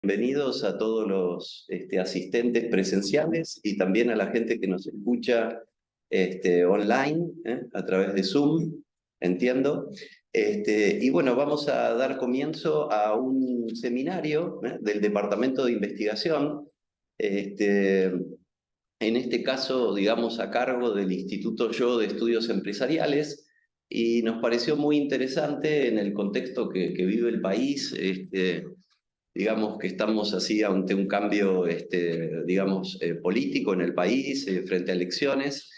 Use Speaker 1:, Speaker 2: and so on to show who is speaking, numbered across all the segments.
Speaker 1: Bienvenidos a todos los asistentes presenciales y también a la gente que nos escucha online, a través de Zoom, entiendo. Y bueno, vamos a dar comienzo a un seminario del Departamento de Investigación, en este caso, digamos, a cargo del Instituto Yo de Estudios Empresariales, y nos pareció muy interesante en el contexto que vive el país. Digamos que estamos así ante un cambio, digamos, político en el país, frente a elecciones,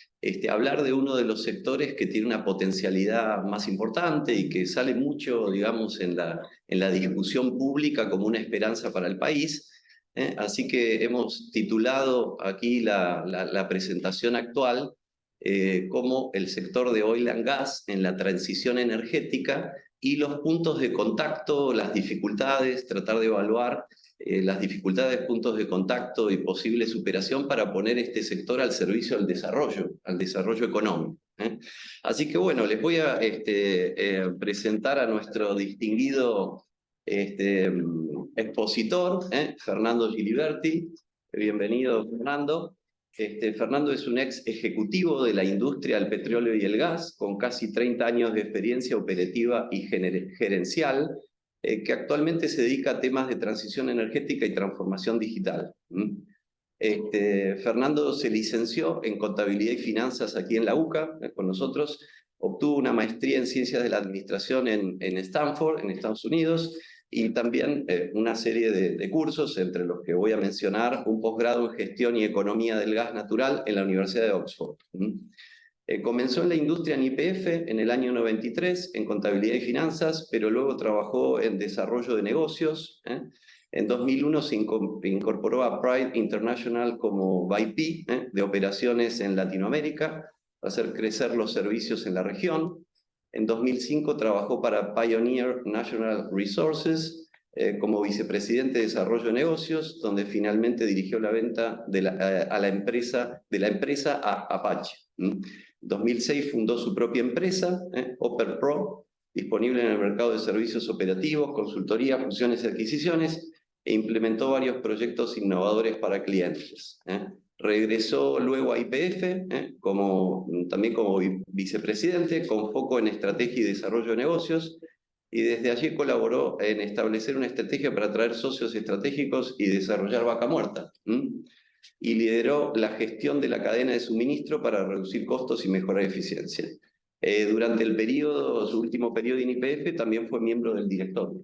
Speaker 1: hablar de uno de los sectores que tiene una potencialidad más importante y que sale mucho, digamos, en la discusión pública como una esperanza para el país. Así que hemos titulado aquí la presentación actual como el sector de oil and gas en la transición energética y los puntos de contacto, las dificultades, tratar de evaluar las dificultades, puntos de contacto y posible superación para poner este sector al servicio del al desarrollo económico. Así que bueno, les voy a presentar a nuestro distinguido expositor, Fernando Giliberti. Bienvenido, Fernando. Fernando es un ex ejecutivo de la industria del petróleo y el gas, con casi 30 años de experiencia operativa y gerencial, que actualmente se dedica a temas de transición energética y transformación digital. Fernando se licenció en Contabilidad y Finanzas aquí en la UCA, con nosotros, obtuvo una maestría en Ciencias de la Administración en Stanford, en Estados Unidos, y también una serie de cursos, entre los que voy a mencionar un posgrado en Gestión y Economía del Gas Natural en la Universidad de Oxford. Comenzó en la industria en YPF en el año 93, en Contabilidad y Finanzas, pero luego trabajó en Desarrollo de Negocios. En 2001 se incorporó a Pride International como VP de operaciones en Latinoamérica, para hacer crecer los servicios en la región. En 2005 trabajó para Pioneer Natural Resources como vicepresidente de Desarrollo de Negocios, donde finalmente dirigió la venta de la empresa a Apache. En 2006 fundó su propia empresa, OperPro, disponible en el mercado de servicios operativos, consultoría, fusiones y adquisiciones, e implementó varios proyectos innovadores para clientes. Regresó luego a YPF, también como vicepresidente, con foco en estrategia y desarrollo de negocios, y desde allí colaboró en establecer una estrategia para atraer socios estratégicos y desarrollar Vaca Muerta. Y lideró la gestión de la cadena de suministro para reducir costos y mejorar eficiencia. Durante su último periodo en YPF, también fue miembro del directorio.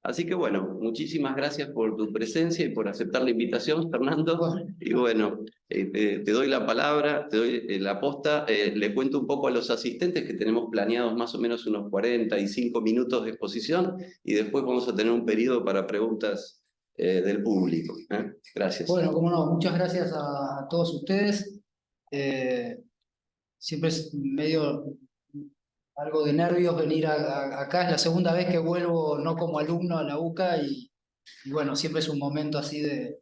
Speaker 1: Así que bueno, muchísimas gracias por tu presencia y por aceptar la invitación, Fernando. Y bueno, te doy la palabra, te doy la posta. Le cuento un poco a los asistentes que tenemos planeados más o menos unos 45 minutos de exposición y después vamos a tener un periodo para preguntas del público. Gracias.
Speaker 2: Bueno, como no, muchas gracias a todos ustedes. Siempre es medio algo de nervios venir acá. Es la segunda vez que vuelvo no como alumno a la UCA y bueno, siempre es un momento así de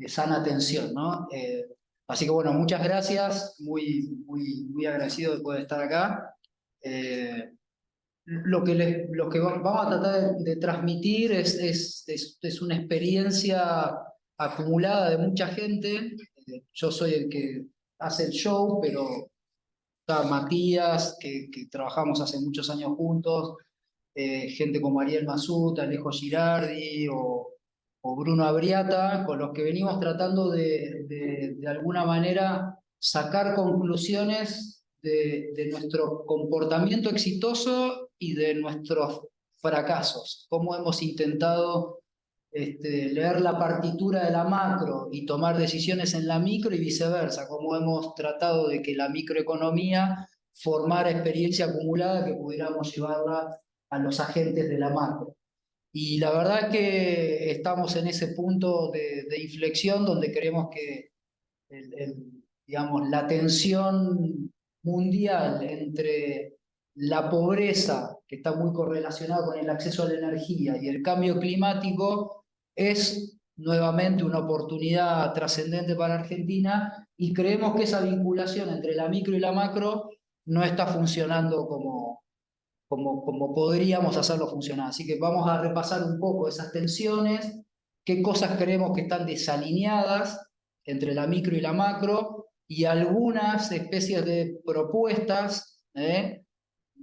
Speaker 2: sana tensión, ¿no? Así que bueno, muchas gracias, muy agradecido de poder estar acá. Lo que vamos a tratar de transmitir es una experiencia acumulada de mucha gente. Yo soy el que hace el show, pero está Matías, que trabajamos hace muchos años juntos, gente como Ariel Masut, Alejo Girardi o Bruno Abriata, con los que venimos tratando de alguna manera sacar conclusiones de nuestro comportamiento exitoso y de nuestros fracasos. Cómo hemos intentado leer la partitura de la macro y tomar decisiones en la micro y viceversa, cómo hemos tratado de que la microeconomía formara experiencia acumulada que pudiéramos llevarla a los agentes de la macro. Y la verdad es que estamos en ese punto de inflexión donde creemos que digamos, la tensión mundial entre la pobreza, que está muy correlacionada con el acceso a la energía, y el cambio climático, es nuevamente una oportunidad trascendente para Argentina, y creemos que esa vinculación entre la micro y la macro no está funcionando como como podríamos hacerlo funcionar. Así que vamos a repasar un poco esas tensiones, qué cosas creemos que están desalineadas entre la micro y la macro, y algunas especies de propuestas,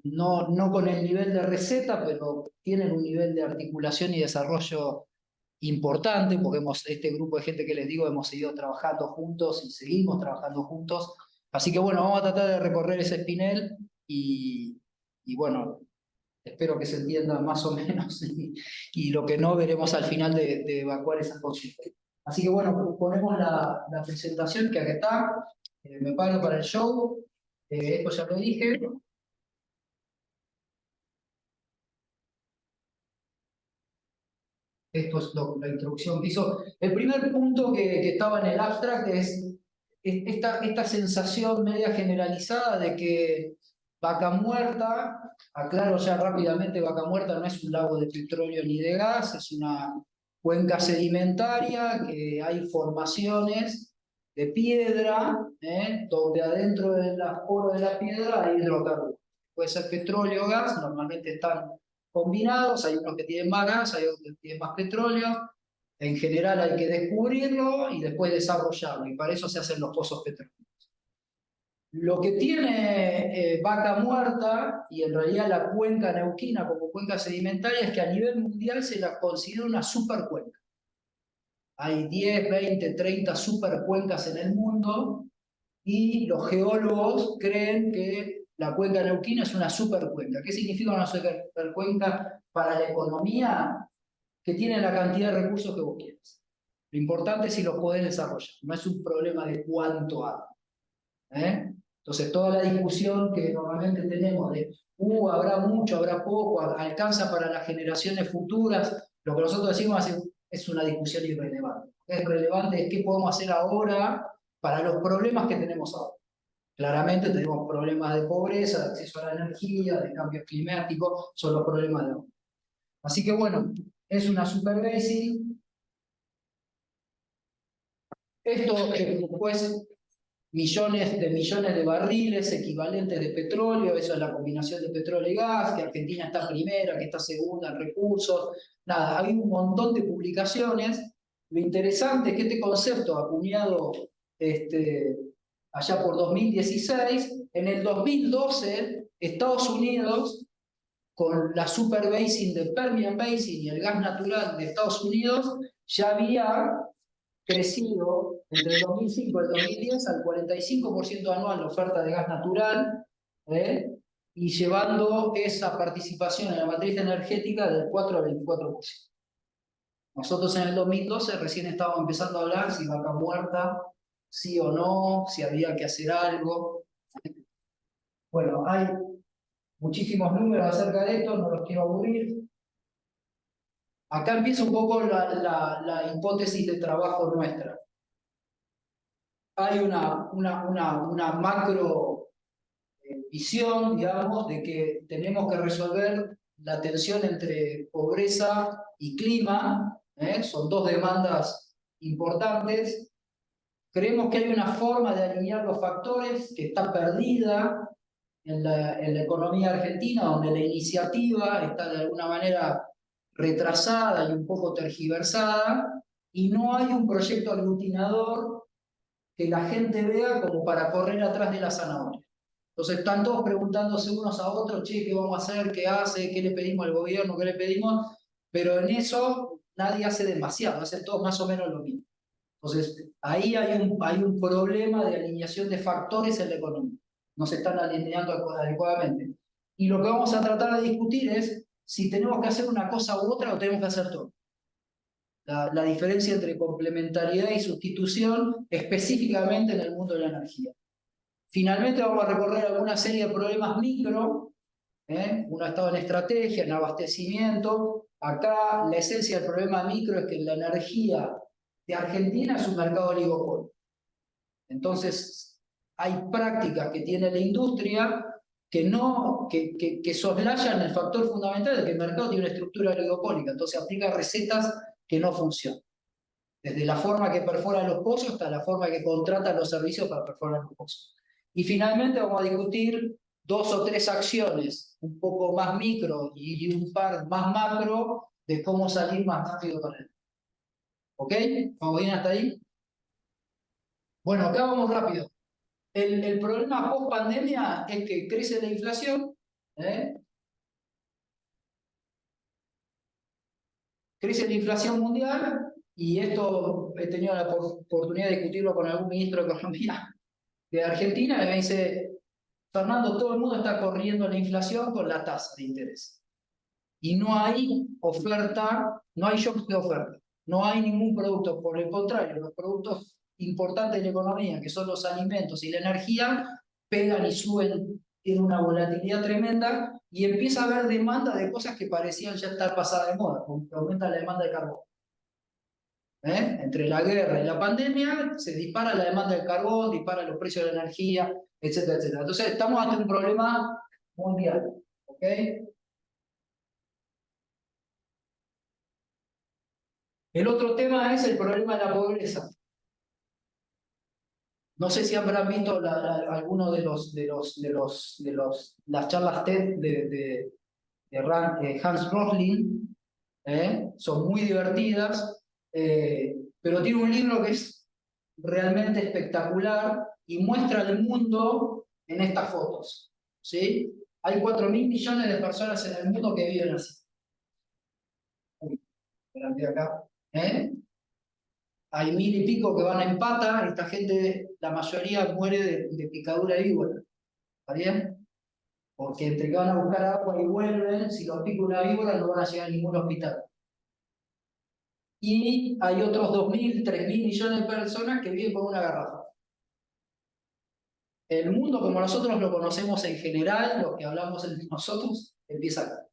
Speaker 2: no con el nivel de receta, pero tienen un nivel de articulación y desarrollo importante, porque este grupo de gente que les digo, hemos seguido trabajando juntos y seguimos trabajando juntos. Así que bueno, vamos a tratar de recorrer ese espinel y bueno, espero que se entienda más o menos y lo que no veremos al final de evacuar esas consultas. Así que bueno, ponemos la presentación que acá está. Me paro para el show. Esto ya lo dije. Esto es la introducción que hizo. El primer punto que estaba en el abstract es esta sensación media generalizada de que Vaca Muerta, aclaro ya rápidamente, Vaca Muerta no es un lago de petróleo ni de gas, es una cuenca sedimentaria, que hay formaciones de piedra, donde adentro de las poros de la piedra hay hidrocarburos. Puede ser petróleo o gas, normalmente están combinados, hay unos que tienen más gas, hay otros que tienen más petróleo. En general hay que descubrirlo y después desarrollarlo, y para eso se hacen los pozos petroleros. Lo que tiene Vaca Muerta, y en realidad la cuenca neuquina como cuenca sedimentaria, es que a nivel mundial se la considera una supercuenca. Hay 10, 20, 30 supercuencas en el mundo, y los geólogos creen que la cuenca neuquina es una supercuenca. ¿Qué significa una supercuenca para la economía? Que tiene la cantidad de recursos que vos quieras. Lo importante es si los podés desarrollar, no es un problema de cuánto hay. Entonces, toda la discusión que normalmente tenemos de habrá mucho, habrá poco, alcanza para las generaciones futuras, lo que nosotros decimos es una discusión irrelevante. Lo que es relevante es qué podemos hacer ahora para los problemas que tenemos ahora. Claramente tenemos problemas de pobreza, de acceso a la energía, de cambios climáticos, son los problemas de ahora. Así que bueno, es una super basin. Esto después millones de barriles equivalentes de petróleo, eso es la combinación de petróleo y gas, que Argentina está primera, que está segunda en recursos. Nada, hay un montón de publicaciones. Lo interesante es que este concepto, acuñado allá por 2016, en el 2012, Estados Unidos, con la super basin de Permian Basin y el gas natural de Estados Unidos, ya había crecido entre el 2005 y el 2010 al 45% anual la oferta de gas natural, y llevando esa participación en la matriz energética del 4 al 24%. Nosotros en el 2012 recién estábamos empezando a hablar si Vaca Muerta, sí o no, si había que hacer algo. Bueno, hay muchísimos números acerca de esto, no los quiero aburrir. Acá empieza un poco la hipótesis de trabajo nuestra. Hay una macro visión, digamos, de que tenemos que resolver la tensión entre pobreza y clima, son dos demandas importantes. Creemos que hay una forma de alinear los factores que está perdida en la economía argentina, donde la iniciativa está de alguna manera retrasada y un poco tergiversada, y no hay un proyecto aglutinador que la gente vea como para correr atrás de la zanahoria. Entonces están todos preguntándose unos a otros, che, ¿qué vamos a hacer? ¿Qué hace? ¿Qué le pedimos al gobierno? ¿Qué le pedimos? Pero en eso nadie hace demasiado, hacen todos más o menos lo mismo. Entonces, ahí hay un problema de alineación de factores en la economía. No se están alineando adecuadamente. Y lo que vamos a tratar de discutir es si tenemos que hacer una cosa u otra o tenemos que hacer todo. La diferencia entre complementariedad y sustitución, específicamente en el mundo de la energía. Finalmente vamos a recorrer alguna serie de problemas micro. Uno ha estado en estrategia, en abastecimiento. Acá la esencia del problema micro es que la energía de Argentina es un mercado oligopolio. Entonces, hay prácticas que tiene la industria que soslayan el factor fundamental de que el mercado tiene una estructura oligopólica. Entonces, aplica recetas que no funcionan. Desde la forma que perfora los pozos hasta la forma que contrata los servicios para perforar los pozos. Y finalmente vamos a discutir 2 o 3 acciones un poco más micro y un par más macro de cómo salir más rápido con él. ¿Ok? ¿Vamos bien hasta ahí? Bueno, acá vamos rápido. El problema post pandemia es que crece la inflación, crece la inflación mundial, y esto he tenido la oportunidad de discutirlo con algún ministro de Economía de Argentina, y me dice: Fernando, todo el mundo está corriendo la inflación con la tasa de interés. Y no hay oferta, no hay shocks de oferta, no hay ningún producto. Por el contrario, los productos importantes de la economía, que son los alimentos y la energía, pegan y suben, tienen una volatilidad tremenda, y empieza a haber demanda de cosas que parecían ya estar pasadas de moda, como que aumenta la demanda de carbón. Entre la guerra y la pandemia se dispara la demanda de carbón, dispara los precios de la energía, etcétera, etcétera. Entonces estamos ante un problema mundial. ¿Ok? El otro tema es el problema de la pobreza. No sé si habrán visto alguno de las charlas TED de Hans Rosling. Son muy divertidas, pero tiene un libro que es realmente espectacular y muestra el mundo en estas fotos. ¿Sí? Hay 4.000 millones de personas en el mundo que viven así. Delante de acá. Hay 1.000 y pico que van en pata. Esta gente, la mayoría, muere de picadura de víbora. ¿Está bien? Porque entre que van a buscar agua y vuelven, si los pica una víbora no van a llegar a ningún hospital. Y hay otros 2.000, 3.000 millones de personas que viven con una garrafa. El mundo como nosotros lo conocemos en general, lo que hablamos entre nosotros, empieza acá.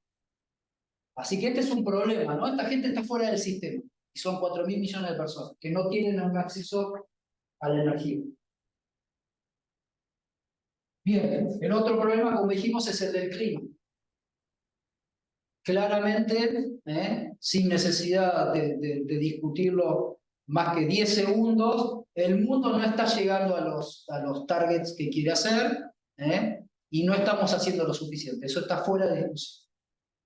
Speaker 2: Así que este es un problema, ¿no? Esta gente está fuera del sistema. Y son 4.000 millones de personas que no tienen un acceso a la energía. Bien, el otro problema, como dijimos, es el del clima. Claramente, sin necesidad de discutirlo más que 10 segundos, el mundo no está llegando a los targets que quiere hacer, y no estamos haciendo lo suficiente. Eso está fuera de discusión.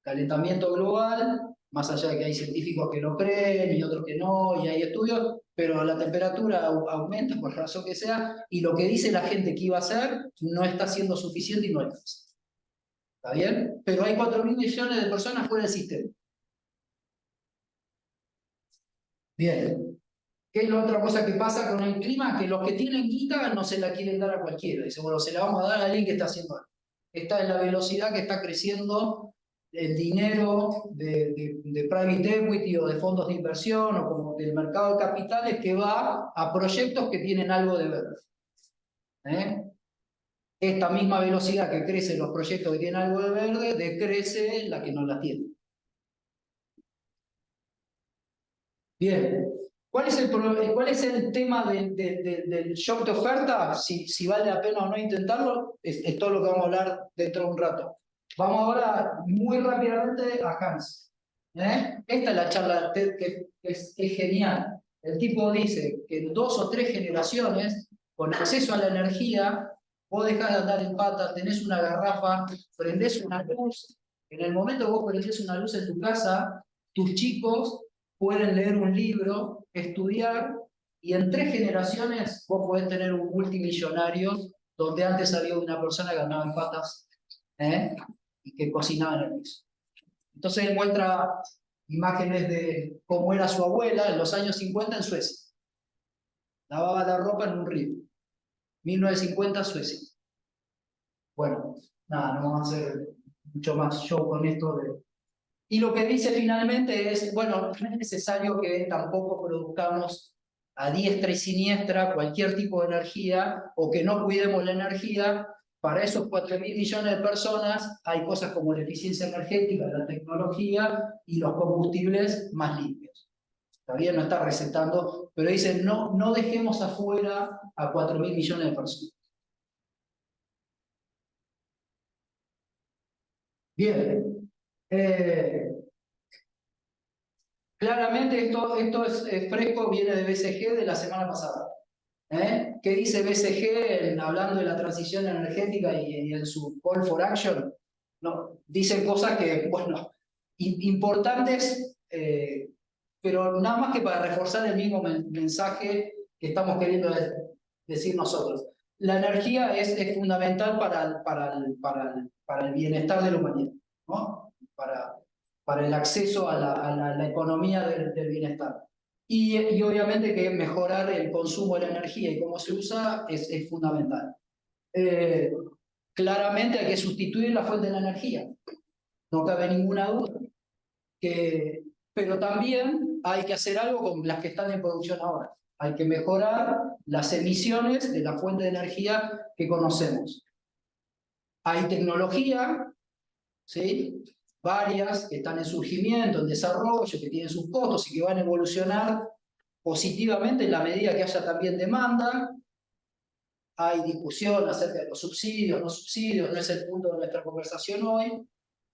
Speaker 2: Calentamiento global, más allá de que hay científicos que lo creen y otros que no, y hay estudios, pero la temperatura aumenta por la razón que sea, y lo que dice la gente que iba a hacer no está siendo suficiente y no alcanza. ¿Está bien? Pero hay 4.000 millones de personas fuera del sistema. Bien. ¿Qué es la otra cosa que pasa con el clima? Que los que tienen guita no se la quieren dar a cualquiera. Dice, bueno, se la vamos a dar a alguien que está haciendo algo. Esta es la velocidad que está creciendo el dinero de private equity o de fondos de inversión o como del mercado de capitales, que va a proyectos que tienen algo de verde. Esta misma velocidad que crecen los proyectos que tienen algo de verde, decrece la que no la tiene. Bien. ¿Cuál es el tema del shock de oferta? Si vale la pena o no intentarlo, es todo lo que vamos a hablar dentro de un rato. Vamos ahora muy rápidamente a Hans. Esta es la charla TED que es genial. El tipo dice que en 2 o 3 generaciones, con acceso a la energía, vos dejás de andar en patas, tenés una garrafa, prendés una luz. En el momento que vos prendés una luz en tu casa, tus chicos pueden leer un libro, estudiar, y en 3 generaciones vos podés tener un multimillonario donde antes había una persona que andaba en patas, y que cocinaba en el piso. Entonces él muestra imágenes de cómo era su abuela en los años 50 en Suecia. Lavaba la ropa en un río. 1950, Suecia. Bueno, nada, no vamos a hacer mucho más show con esto Y lo que dice finalmente es, bueno, no es necesario que tampoco produzcamos a diestra y siniestra cualquier tipo de energía o que no cuidemos la energía. Para esos 4.000 millones de personas hay cosas como la eficiencia energética, la tecnología y los combustibles más limpios. Todavía no está recetando, pero dice, no dejemos afuera a 4.000 millones de personas. Bien. Claramente esto es fresco, viene de BCG de la semana pasada. ¿Qué dice BCG hablando de la transición energética y en su Call for Action? No, dicen cosas que, bueno, importantes, pero nada más que para reforzar el mismo mensaje que estamos queriendo decir nosotros. La energía es fundamental para el bienestar de la humanidad, ¿no? Para el acceso a la economía del bienestar. Y obviamente que mejorar el consumo de la energía y cómo se usa es fundamental. Claramente hay que sustituir la fuente de la energía, no cabe ninguna duda. Pero también hay que hacer algo con las que están en producción ahora. Hay que mejorar las emisiones de la fuente de energía que conocemos. Hay tecnología, ¿sí? Varias que están en surgimiento, en desarrollo, que tienen sus costos y que van a evolucionar positivamente en la medida que haya también demanda. Hay discusión acerca de los subsidios, no subsidios, no es el punto de nuestra conversación hoy.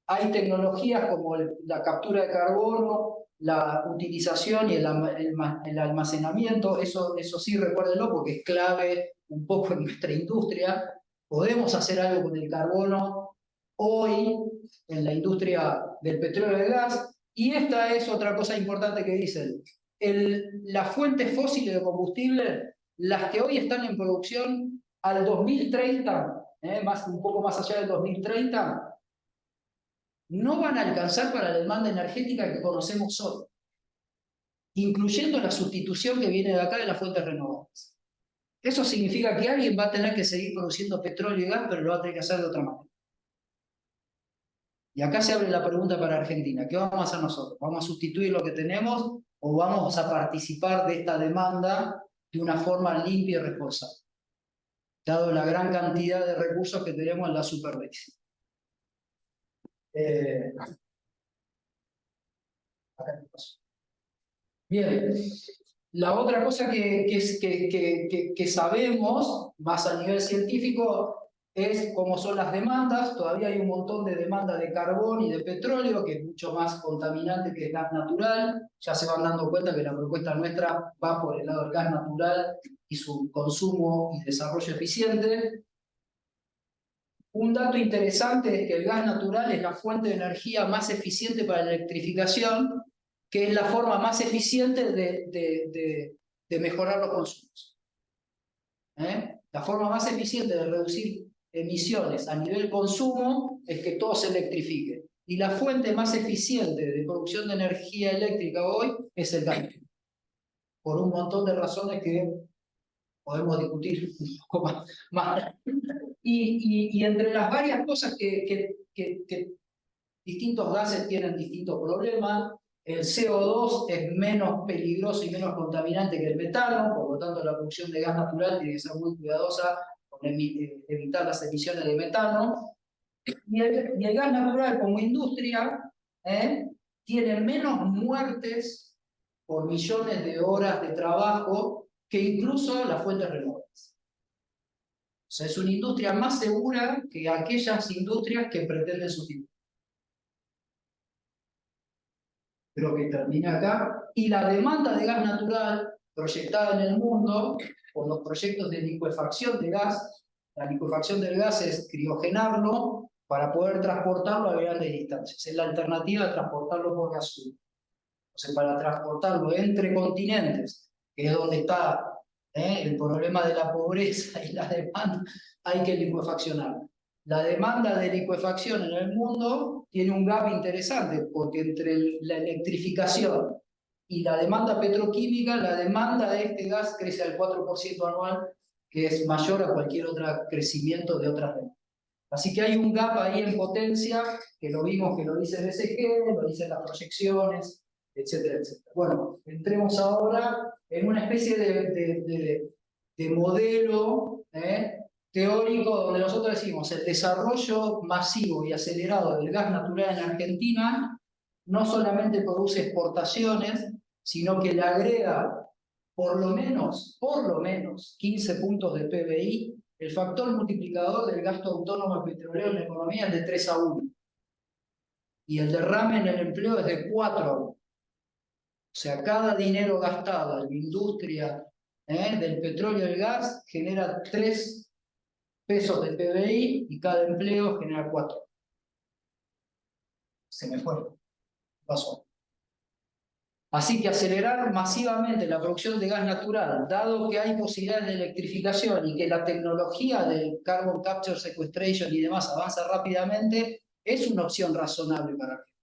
Speaker 2: Hay tecnologías como la captura de carbono, la utilización y el almacenamiento, eso sí recuérdenlo porque es clave un poco en nuestra industria. Podemos hacer algo con el carbono hoy en la industria del petróleo y del gas, y esta es otra cosa importante que dicen. Las fuentes fósiles de combustible, las que hoy están en producción al 2030, un poco más allá del 2030, no van a alcanzar para la demanda energética que conocemos hoy, incluyendo la sustitución que viene de acá de las fuentes renovables. Eso significa que alguien va a tener que seguir produciendo petróleo y gas, pero lo va a tener que hacer de otra manera. Y acá se abre la pregunta para Argentina. ¿Qué vamos a hacer nosotros? ¿Vamos a sustituir lo que tenemos o vamos a participar de esta demanda de una forma limpia y responsable? Dado la gran cantidad de recursos que tenemos en la supervisión. Bien, la otra cosa que sabemos, más a nivel científico, es cómo son las demandas. Todavía hay un montón de demanda de carbón y de petróleo, que es mucho más contaminante que el gas natural. Ya se van dando cuenta que la propuesta nuestra va por el lado del gas natural y su consumo y desarrollo eficiente. Un dato interesante es que el gas natural es la fuente de energía más eficiente para la electrificación, que es la forma más eficiente de mejorar los consumos. La forma más eficiente de reducir emisiones a nivel consumo es que todo se electrifique. Y la fuente más eficiente de producción de energía eléctrica hoy es el gas. Por un montón de razones que podemos discutir un poco más. Y entre las varias cosas que distintos gases tienen distintos problemas, el CO2 es menos peligroso y menos contaminante que el metano, por lo tanto la producción de gas natural tiene que ser muy cuidadosa con evitar las emisiones de metano. Y el gas natural como industria tiene menos muertes por millones de horas de trabajo que incluso las fuentes renovables. O sea, es una industria más segura que aquellas industrias que pretenden sustituir. Pero que termina acá. Y la demanda de gas natural proyectada en el mundo por los proyectos de licuefacción de gas. La licuefacción del gas es criogenarlo para poder transportarlo a grandes distancias. Es la alternativa de transportarlo por gasoil. O sea, para transportarlo entre continentes, que es donde está el problema de la pobreza y la demanda, hay que licuefaccionarlo. La demanda de licuefacción en el mundo tiene un gap interesante, porque entre la electrificación y la demanda petroquímica, la demanda de este gas crece al 4% anual, que es mayor a cualquier otro crecimiento de otras demandas. Así que hay un gap ahí en potencia, que lo vimos, que lo dice el BCG, lo dicen las proyecciones, etcétera, etcétera. Bueno, entremos ahora en una especie de modelo teórico donde nosotros decimos el desarrollo masivo y acelerado del gas natural en Argentina no solamente produce exportaciones, sino que le agrega por lo menos 15 puntos de PBI. El factor multiplicador del gasto autónomo petrolero en la economía es de 3 a 1. Y el derrame en el empleo es de 4 a 1. O sea, cada dinero gastado en industria del petróleo y el gas genera 3 pesos de PBI y cada empleo genera 4. Se me fue. Pasó. Así que acelerar masivamente la producción de gas natural, dado que hay posibilidades de electrificación y que la tecnología del carbon capture, sequestration y demás avanza rápidamente, es una opción razonable para Argentina.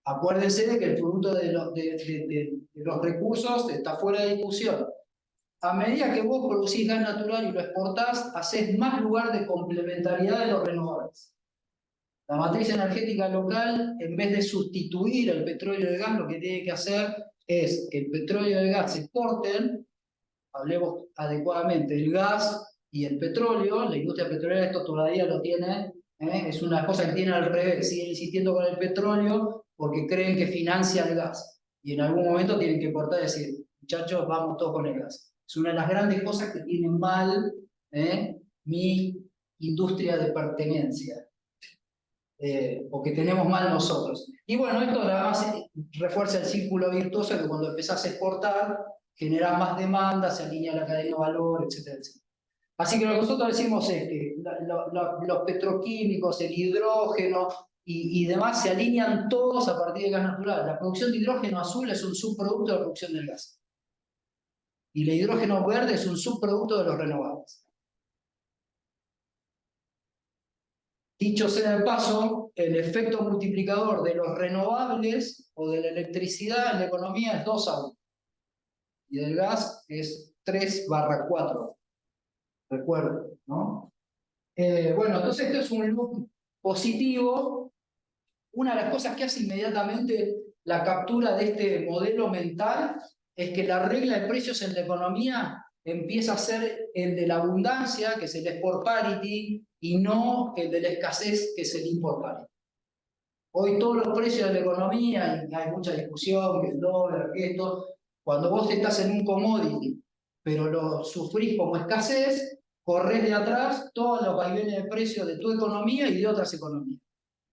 Speaker 2: Acuérdense de que el producto de los recursos está fuera de discusión. A medida que vos producís gas natural y lo exportás, hacés más lugar de complementariedad de los renovables. La matriz energética local, en vez de sustituir el petróleo y el gas, lo que tiene que hacer es que el petróleo y el gas se exporten, hablemos adecuadamente del gas y el petróleo. La industria petrolera esto todavía lo tiene, es una cosa que tiene al revés, siguen insistiendo con el petróleo porque creen que financia el gas. Y en algún momento tienen que cortar y decir, muchachos, vamos todos con el gas. Es una de las grandes cosas que tiene mal mi industria de pertenencia. O que tenemos mal nosotros. Y bueno, esto además refuerza el círculo virtuoso que cuando empezás a exportar, generás más demanda, se alinea la cadena de valor, etcétera, etcétera. Así que lo que nosotros decimos es que los petroquímicos, el hidrógeno y demás se alinean todos a partir de gas natural. La producción de hidrógeno azul es un subproducto de la producción del gas. Y el hidrógeno verde es un subproducto de los renovables. Dicho sea de paso, el efecto multiplicador de los renovables o de la electricidad en la economía es 2 a 1. Y del gas es 3/4. Recuerden, ¿no? Bueno, entonces esto es un loop positivo. Una de las cosas que hace inmediatamente la captura de este modelo mental es que la regla de precios en la economía empieza a ser el de la abundancia, que es el export parity, y no el de la escasez, que es el import parity. Hoy todos los precios de la economía, y hay mucha discusión, que el dólar, que esto, cuando vos estás en un commodity, pero lo sufrís como escasez, corres de atrás todos los vaivenes de precios de tu economía y de otras economías.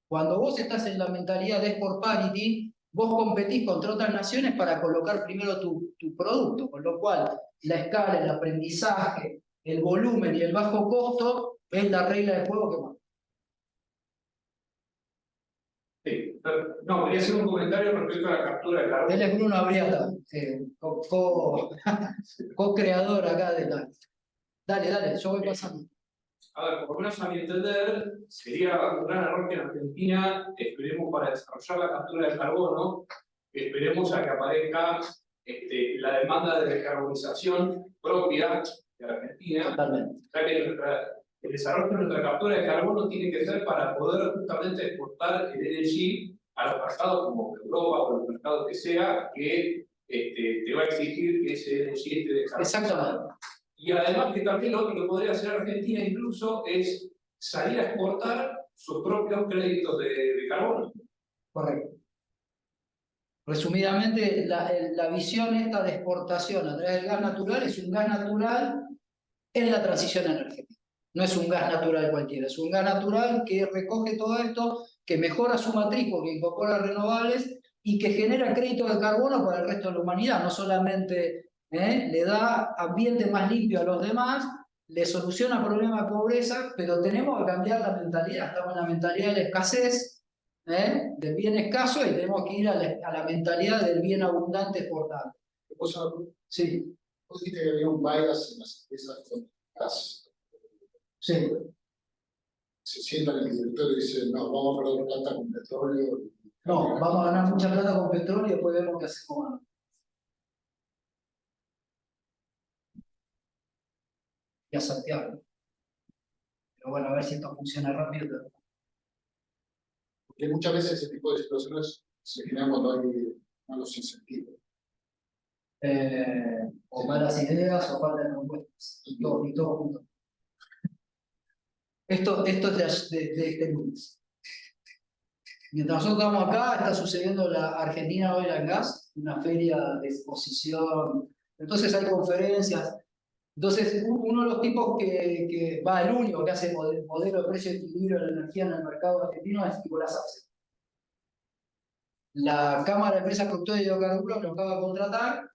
Speaker 2: Cuando vos estás en la mentalidad de export parity, vos competís contra otras naciones para colocar primero tu producto, con lo cual la escala, el aprendizaje, el volumen y el bajo costo es la regla de juego que más.
Speaker 3: Sí, no, quería hacer un comentario respecto a la captura de carbono.
Speaker 2: Él es Bruno Abriata, co-creador acá de la... Dale, yo voy pasando.
Speaker 3: A ver, por lo menos a mi entender, sería un gran error que en Argentina esperemos para desarrollar la captura de carbono, esperemos a que aparezca la demanda de descarbonización propia de Argentina.
Speaker 2: Totalmente.
Speaker 3: Ya que el desarrollo de nuestra captura de carbono tiene que ser para poder justamente exportar el LNG a los mercados como Europa o los mercados que sea, que te va a exigir que ese LNG esté descarbonizado.
Speaker 2: Exactamente.
Speaker 3: Y además que también lo otro que podría hacer Argentina incluso es salir a exportar sus propios créditos de carbono.
Speaker 2: Correcto. Resumidamente, la visión esta de exportación a través del gas natural es un gas natural en la transición energética. No es un gas natural cualquiera, es un gas natural que recoge todo esto, que mejora su matriz porque incorpora renovables y que genera créditos de carbono para el resto de la humanidad. No solamente le da ambiente más limpio a los demás, le soluciona problemas de pobreza, pero tenemos que cambiar la mentalidad. Estamos en la mentalidad de la escasez, del bien escaso, y tenemos que ir a la mentalidad del bien abundante exportable. Sí.
Speaker 4: Vos dijiste que había un bias en las empresas con gas.
Speaker 2: Sí.
Speaker 4: Se sientan en el directorio y dicen, no, vamos a perder plata con petróleo.
Speaker 2: No, vamos a ganar mucha plata con petróleo y después vemos qué hacemos. Y a Santiago. Pero bueno, a ver si esto funciona rápido.
Speaker 4: Porque muchas veces ese tipo de situaciones se generan cuando hay malos incentivos.
Speaker 2: O malas ideas o falta de propuestas. Y todo junto. Esto es de este lunes. Mientras nosotros estamos acá, está sucediendo la Argentina Oil and Gas, una feria de exposición. Entonces hay conferencias. Entonces, uno de los tipos que va, el único que hace modelo de precio y equilibrio de la energía en el mercado argentino es Nicolás Arce. La Cámara de Empresas Productoras de Hidrocarburos lo acaba de contratar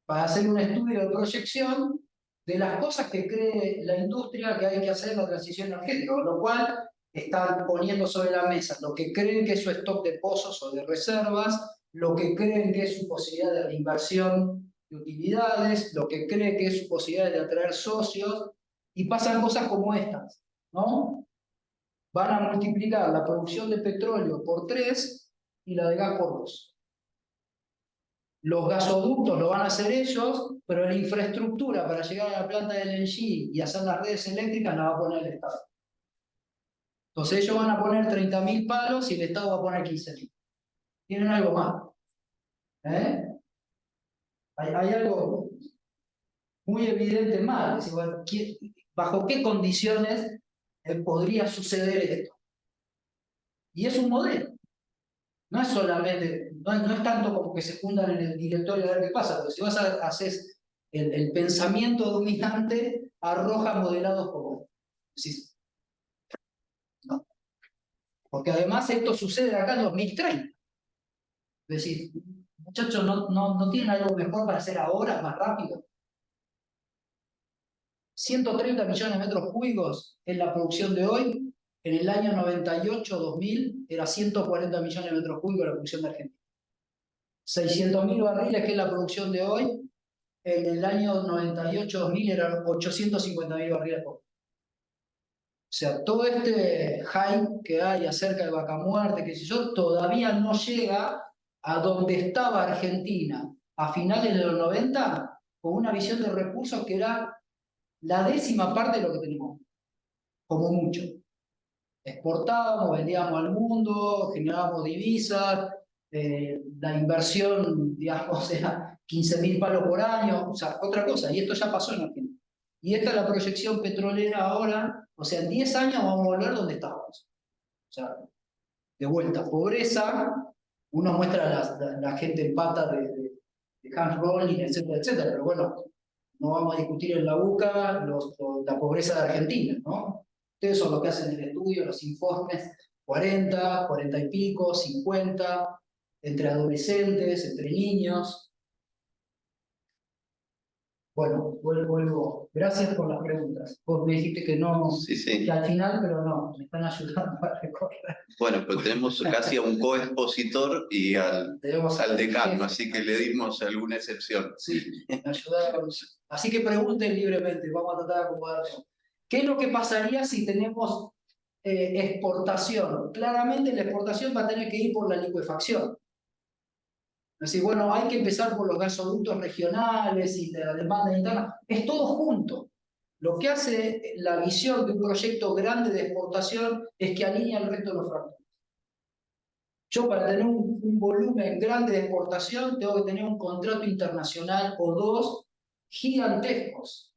Speaker 2: para hacer un estudio de proyección de las cosas que cree la industria que hay que hacer en la transición energética, con lo cual están poniendo sobre la mesa lo que creen que es su stock de pozos o de reservas, lo que creen que es su posibilidad de reinversión de utilidades, lo que creen que es su posibilidad de atraer socios, y pasan cosas como estas, ¿no? Van a multiplicar la producción de petróleo por 3 y la de gas por 2. Los gasoductos lo van a hacer ellos, pero la infraestructura para llegar a la planta de LNG y hacer las redes eléctricas la va a poner el Estado. Entonces ellos van a poner 30.000 palos y el Estado va a poner 15.000. ¿Tienen algo más? Hay algo muy evidente más. Es decir, bueno, ¿bajo qué condiciones podría suceder esto? Y es un modelo. No es solamente, no es tanto como que se juntan en el directorio a ver qué pasa, porque si vas a hacer el pensamiento dominante, arroja modelados como... ¿Sí? No. Porque además esto sucede acá en 2030. Es decir, muchachos, ¿no tienen algo mejor para hacer ahora, más rápido? 130 millones de metros cúbicos en la producción de hoy. En el año 98-2000 era 140 millones de metros cúbicos la producción de Argentina. 600.000 barriles, que es la producción de hoy, en el año 98-2000 eran 850.000 barriles por. O sea, todo este hype que hay acerca de Vaca Muerta, qué sé yo, todavía no llega a donde estaba Argentina a finales de los 90, con una visión de recursos que era la 10ª parte de lo que tenemos, como mucho. Exportábamos, vendíamos al mundo, generábamos divisas, la inversión, digamos, era 15.000 palos por año, o sea, otra cosa, y esto ya pasó en Argentina. Y esta es la proyección petrolera ahora, o sea, en 10 años vamos a volver donde estábamos. O sea, de vuelta, pobreza, uno muestra la gente en pata de hand rolling, etcétera, etcétera, pero bueno, no vamos a discutir en la UCA la pobreza de Argentina, ¿no? Ustedes son los que hacen el estudio, los informes, 40, 40 y pico, 50, entre adolescentes, entre niños. Bueno, vuelvo. Gracias por las preguntas. Vos me dijiste que no,
Speaker 1: Sí.
Speaker 2: que al final, pero no, me están ayudando a recorrer.
Speaker 1: Bueno, pues tenemos casi a un coexpositor y al decano,
Speaker 2: jefe,
Speaker 1: así que le dimos alguna excepción.
Speaker 2: Sí, me ayudaron. Así que pregunten libremente, vamos a tratar de acomodarlo. ¿Qué es lo que pasaría si tenemos exportación? Claramente la exportación va a tener que ir por la licuefacción. Es decir, bueno, hay que empezar por los gasoductos regionales y la demanda interna. Es todo junto. Lo que hace la visión de un proyecto grande de exportación es que alinea el resto de los factores. Yo para tener un volumen grande de exportación tengo que tener un contrato internacional o 2 gigantescos,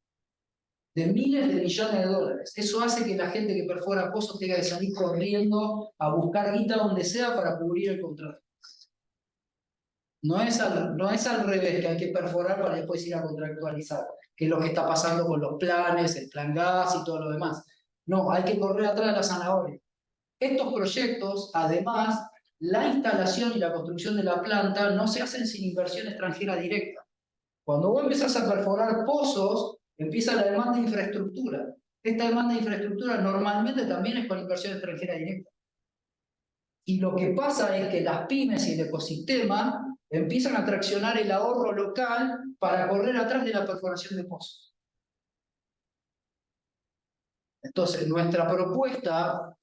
Speaker 2: de miles de millones de dólares. Eso hace que la gente que perfora pozos tenga que salir corriendo a buscar guita donde sea para cubrir el contrato. No es al revés, que hay que perforar para después ir a contractualizar, que es lo que está pasando con los planes, el plan gas y todo lo demás. No, hay que correr atrás de la zanahoria. Estos proyectos, además, la instalación y la construcción de la planta no se hacen sin inversión extranjera directa. Cuando vos empezás a perforar pozos, empieza la demanda de infraestructura. Esta demanda de infraestructura normalmente también es con inversión extranjera directa. Y lo que pasa es que las pymes y el ecosistema empiezan a traccionar el ahorro local para correr atrás de la perforación de pozos. Entonces, nuestra propuesta,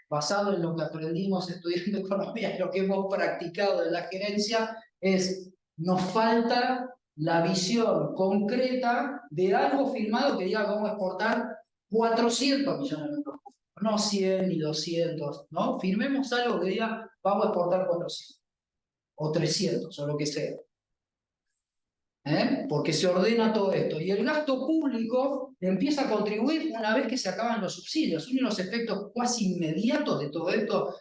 Speaker 2: basado en lo que aprendimos estudiando economía y lo que hemos practicado en la gerencia, es: nos falta la visión concreta de algo firmado que diga vamos a exportar 400 millones de metros cúbicos, no 100 ni 200, ¿no? Firmemos algo que diga vamos a exportar 400 o 300 o lo que sea. Porque se ordena todo esto. Y el gasto público empieza a contribuir una vez que se acaban los subsidios. Uno de los efectos casi inmediatos de todo esto,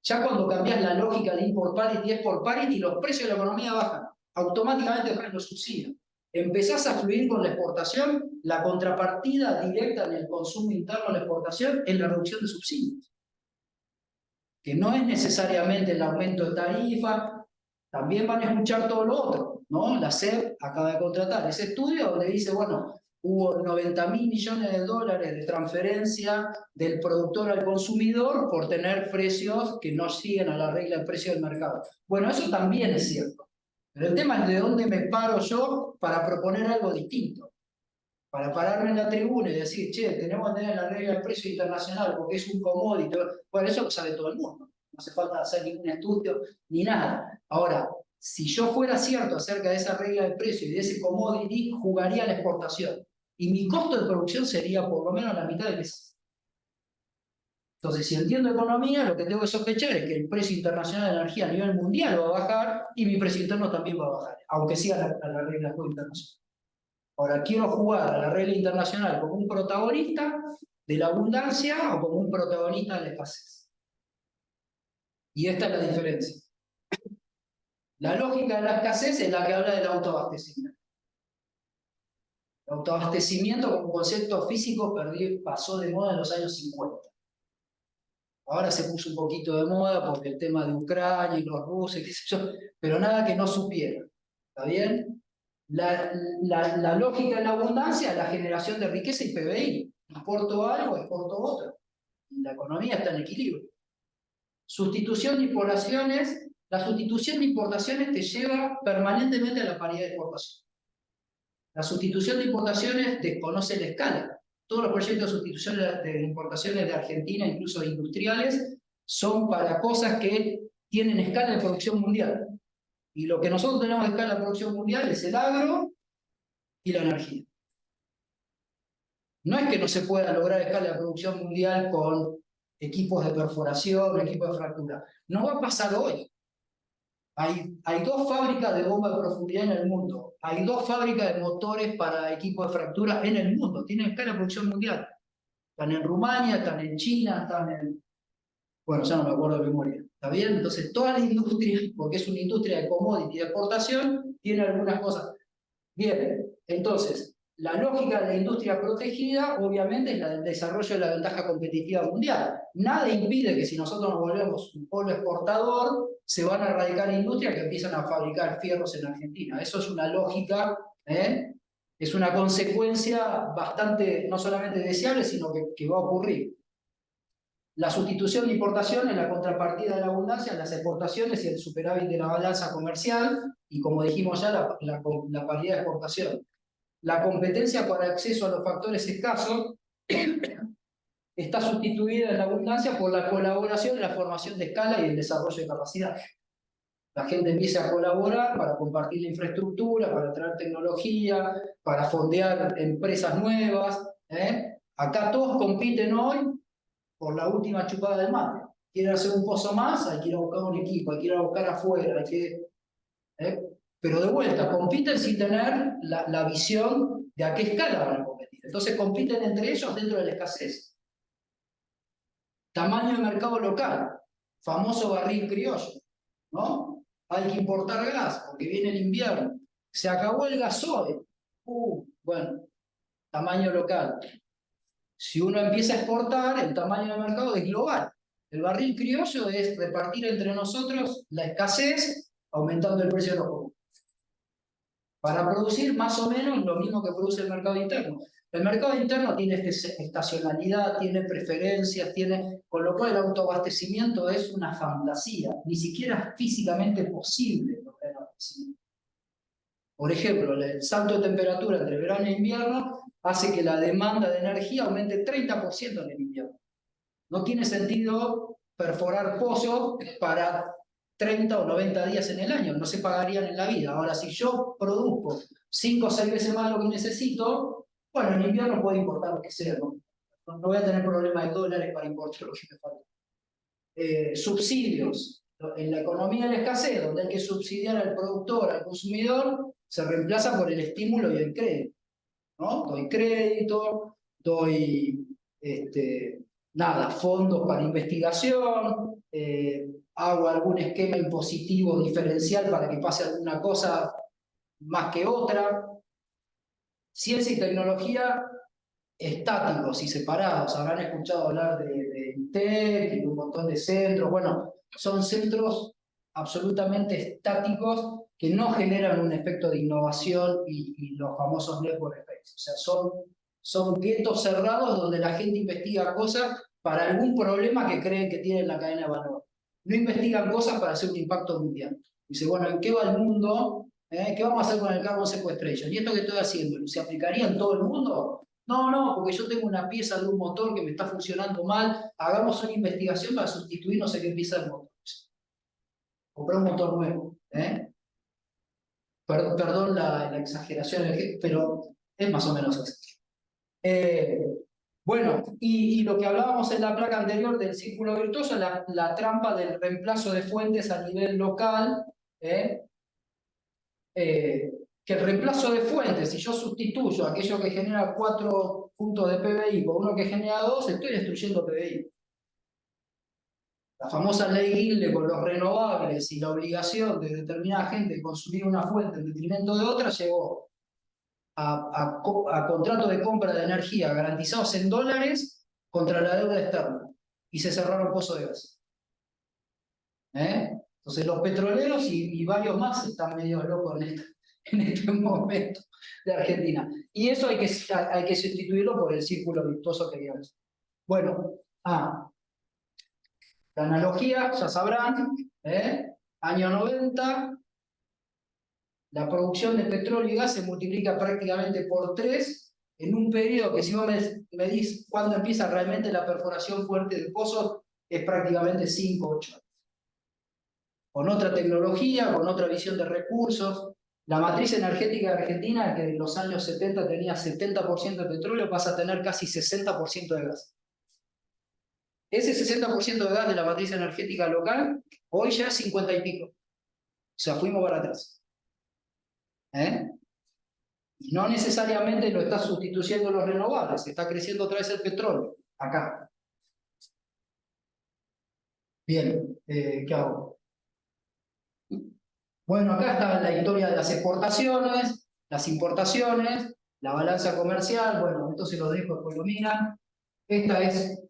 Speaker 2: ya cuando cambias la lógica de import parity, export parity, los precios de la economía bajan. Automáticamente bajan los subsidios. Empezás a fluir con la exportación, la contrapartida directa en el consumo interno de la exportación es la reducción de subsidios. Que no es necesariamente el aumento de tarifa, también van a escuchar todo lo otro, ¿no? La SEP acaba de contratar ese estudio donde dice, bueno, hubo 90.000 millones de dólares de transferencia del productor al consumidor por tener precios que no siguen a la regla del precio del mercado. Bueno, eso también es cierto. Pero el tema es de dónde me paro yo para proponer algo distinto. Para pararme en la tribuna y decir, che, tenemos que tener la regla del precio internacional porque es un commodity. Bueno, eso lo sabe todo el mundo. No hace falta hacer ningún estudio ni nada. Ahora, si yo fuera cierto acerca de esa regla del precio y de ese commodity, jugaría la exportación. Y mi costo de producción sería por lo menos la mitad de eso. Entonces, si entiendo economía, lo que tengo que sospechar es que el precio internacional de la energía a nivel mundial va a bajar y mi precio interno también va a bajar, aunque siga la regla del juego internacional. Ahora, quiero jugar a la regla internacional como un protagonista de la abundancia o como un protagonista de la escasez. Y esta es la diferencia. La lógica de la escasez es la que habla del autoabastecimiento. El autoabastecimiento como concepto físico pasó de moda en los años 50. Ahora se puso un poquito de moda porque el tema de Ucrania y los rusos, qué sé yo, pero nada que no supiera. ¿Está bien? La lógica de la abundancia es la generación de riqueza y PBI. Importo algo, exporto otro. Y la economía está en equilibrio. Sustitución de importaciones. La sustitución de importaciones te lleva permanentemente a la paridad de exportación. La sustitución de importaciones desconoce la escala. Todos los proyectos de sustitución de importaciones de Argentina, incluso industriales, son para cosas que tienen escala de producción mundial. Y lo que nosotros tenemos de escala de producción mundial es el agro y la energía. No es que no se pueda lograr escala de producción mundial con equipos de perforación, equipos de fractura. No va a pasar hoy. Hay 2 fábricas de bomba de profundidad en el mundo. Hay 2 fábricas de motores para equipos de fractura en el mundo. Tienen escala de producción mundial. Están en Rumania, están en China, están en... Bueno, ya no me acuerdo de memoria. ¿Está bien? Entonces, toda la industria, porque es una industria de commodity de exportación, tiene algunas cosas. Bien, entonces, la lógica de la industria protegida, obviamente, es la del desarrollo de la ventaja competitiva mundial. Nada impide que si nosotros nos volvemos un polo exportador, se van a erradicar industrias que empiezan a fabricar fierros en Argentina. Eso es una lógica, es una consecuencia bastante, no solamente deseable, sino que va a ocurrir. La sustitución de importaciones, la contrapartida de la abundancia, las exportaciones y el superávit de la balanza comercial, y como dijimos ya, la paridad de exportación. La competencia por acceso a los factores escasos está sustituida en la abundancia por la colaboración, la formación de escala y el desarrollo de capacidad. La gente empieza a colaborar para compartir la infraestructura, para traer tecnología, para fondear empresas nuevas. Acá todos compiten hoy por la última chupada del mate. Quieren hacer un pozo más, hay que ir a buscar un equipo, hay que ir a buscar afuera, hay que... Pero de vuelta, compiten sin tener la visión de a qué escala van a competir. Entonces compiten entre ellos dentro de la escasez. Tamaño de mercado local, famoso barril criollo, ¿no? Hay que importar gas porque viene el invierno. Se acabó el gasoil. Bueno, tamaño local. Si uno empieza a exportar, el tamaño de mercado es global. El barril criollo es repartir entre nosotros la escasez, aumentando el precio de los productos. Para producir más o menos lo mismo que produce el mercado interno. El mercado interno tiene estacionalidad, tiene preferencias, con lo cual el autoabastecimiento es una fantasía, ni siquiera es físicamente posible lograr el abastecimiento. Por ejemplo, el salto de temperatura entre verano e invierno hace que la demanda de energía aumente 30% en el invierno. No tiene sentido perforar pozos para 30 o 90 días en el año, no se pagarían en la vida. Ahora, si yo produzco 5 o 6 veces más de lo que necesito, bueno, en invierno puedo importar lo que sea, ¿no? No voy a tener problema de dólares para importar lo que me falta. Subsidios. En la economía de la escasez, donde hay que subsidiar al productor, al consumidor, se reemplaza por el estímulo y el crédito, ¿no? Doy crédito, doy fondos para investigación, hago algún esquema impositivo diferencial para que pase alguna cosa más que otra. Ciencia y tecnología estáticos y separados. Habrán escuchado hablar de INTEC y de un montón de centros. Bueno, son centros absolutamente estáticos que no generan un efecto de innovación y los famosos network effects. O sea, son guetos cerrados donde la gente investiga cosas para algún problema que creen que tiene en la cadena de valor. No investigan cosas para hacer un impacto mundial. Dice, bueno, ¿en qué va el mundo? ¿Qué vamos a hacer con el carbon sequestration? ¿Y esto que estoy haciendo? ¿Se aplicaría en todo el mundo? No, porque yo tengo una pieza de un motor que me está funcionando mal. Hagamos una investigación para sustituir no sé qué pieza del motor. Comprar un motor nuevo. Perdón la exageración, pero es más o menos así. Bueno, y lo que hablábamos en la placa anterior del círculo virtuoso, la trampa del reemplazo de fuentes a nivel local, que el reemplazo de fuentes, si yo sustituyo aquello que genera 4 puntos de PBI por uno que genera 2, estoy destruyendo PBI. La famosa ley Gille con los renovables y la obligación de determinada gente de consumir una fuente en detrimento de otra llevó a contratos de compra de energía garantizados en dólares contra la deuda externa y se cerraron pozos de gas. Entonces los petroleros y varios más están medio locos en este momento de Argentina. Y eso hay que sustituirlo por el círculo virtuoso que vimos. Bueno, la analogía, ya sabrán, año 90, la producción de petróleo y gas se multiplica prácticamente por 3 en un periodo que si vos me medís cuándo empieza realmente la perforación fuerte del pozo, es prácticamente 5 o 8 años. Con otra tecnología, con otra visión de recursos. La matriz energética de Argentina, que en los años 70 tenía 70% de petróleo, pasa a tener casi 60% de gas. Ese 60% de gas de la matriz energética local, hoy ya es 50 y pico. O sea, fuimos para atrás. Y no necesariamente lo está sustituyendo los renovables, está creciendo otra vez el petróleo, acá. Bien, ¿qué hago? Bueno, acá está la historia de las exportaciones, las importaciones, la balanza comercial, bueno, esto se lo dejo, después lo miran. Esta es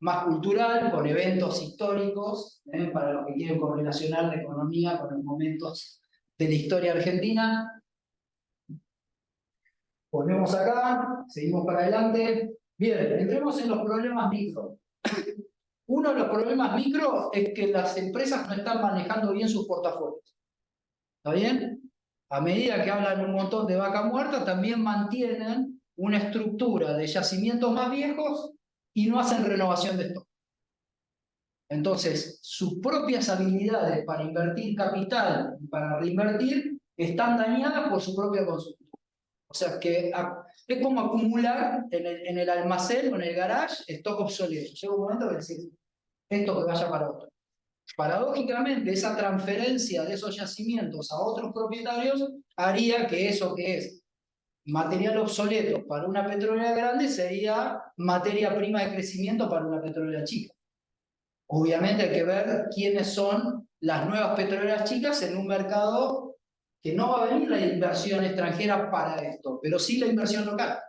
Speaker 2: más cultural, con eventos históricos, para los que quieren correlacionar la economía con los momentos de la historia argentina. Volvemos acá, seguimos para adelante. Bien, entremos en los problemas micro. Uno de los problemas micro es que las empresas no están manejando bien sus portafolios. ¿Está bien? A medida que hablan un montón de vaca muerta, también mantienen una estructura de yacimientos más viejos y no hacen renovación de stock. Entonces, sus propias habilidades para invertir capital y para reinvertir están dañadas por su propia consulta. O sea que es como acumular en el almacén o en el garage stock obsoleto. Llega un momento que decís, esto que vaya para otro. Paradójicamente, esa transferencia de esos yacimientos a otros propietarios haría que eso que es material obsoleto para una petrolera grande sería materia prima de crecimiento para una petrolera chica. Obviamente hay que ver quiénes son las nuevas petroleras chicas en un mercado que no va a venir la inversión extranjera para esto, pero sí la inversión local.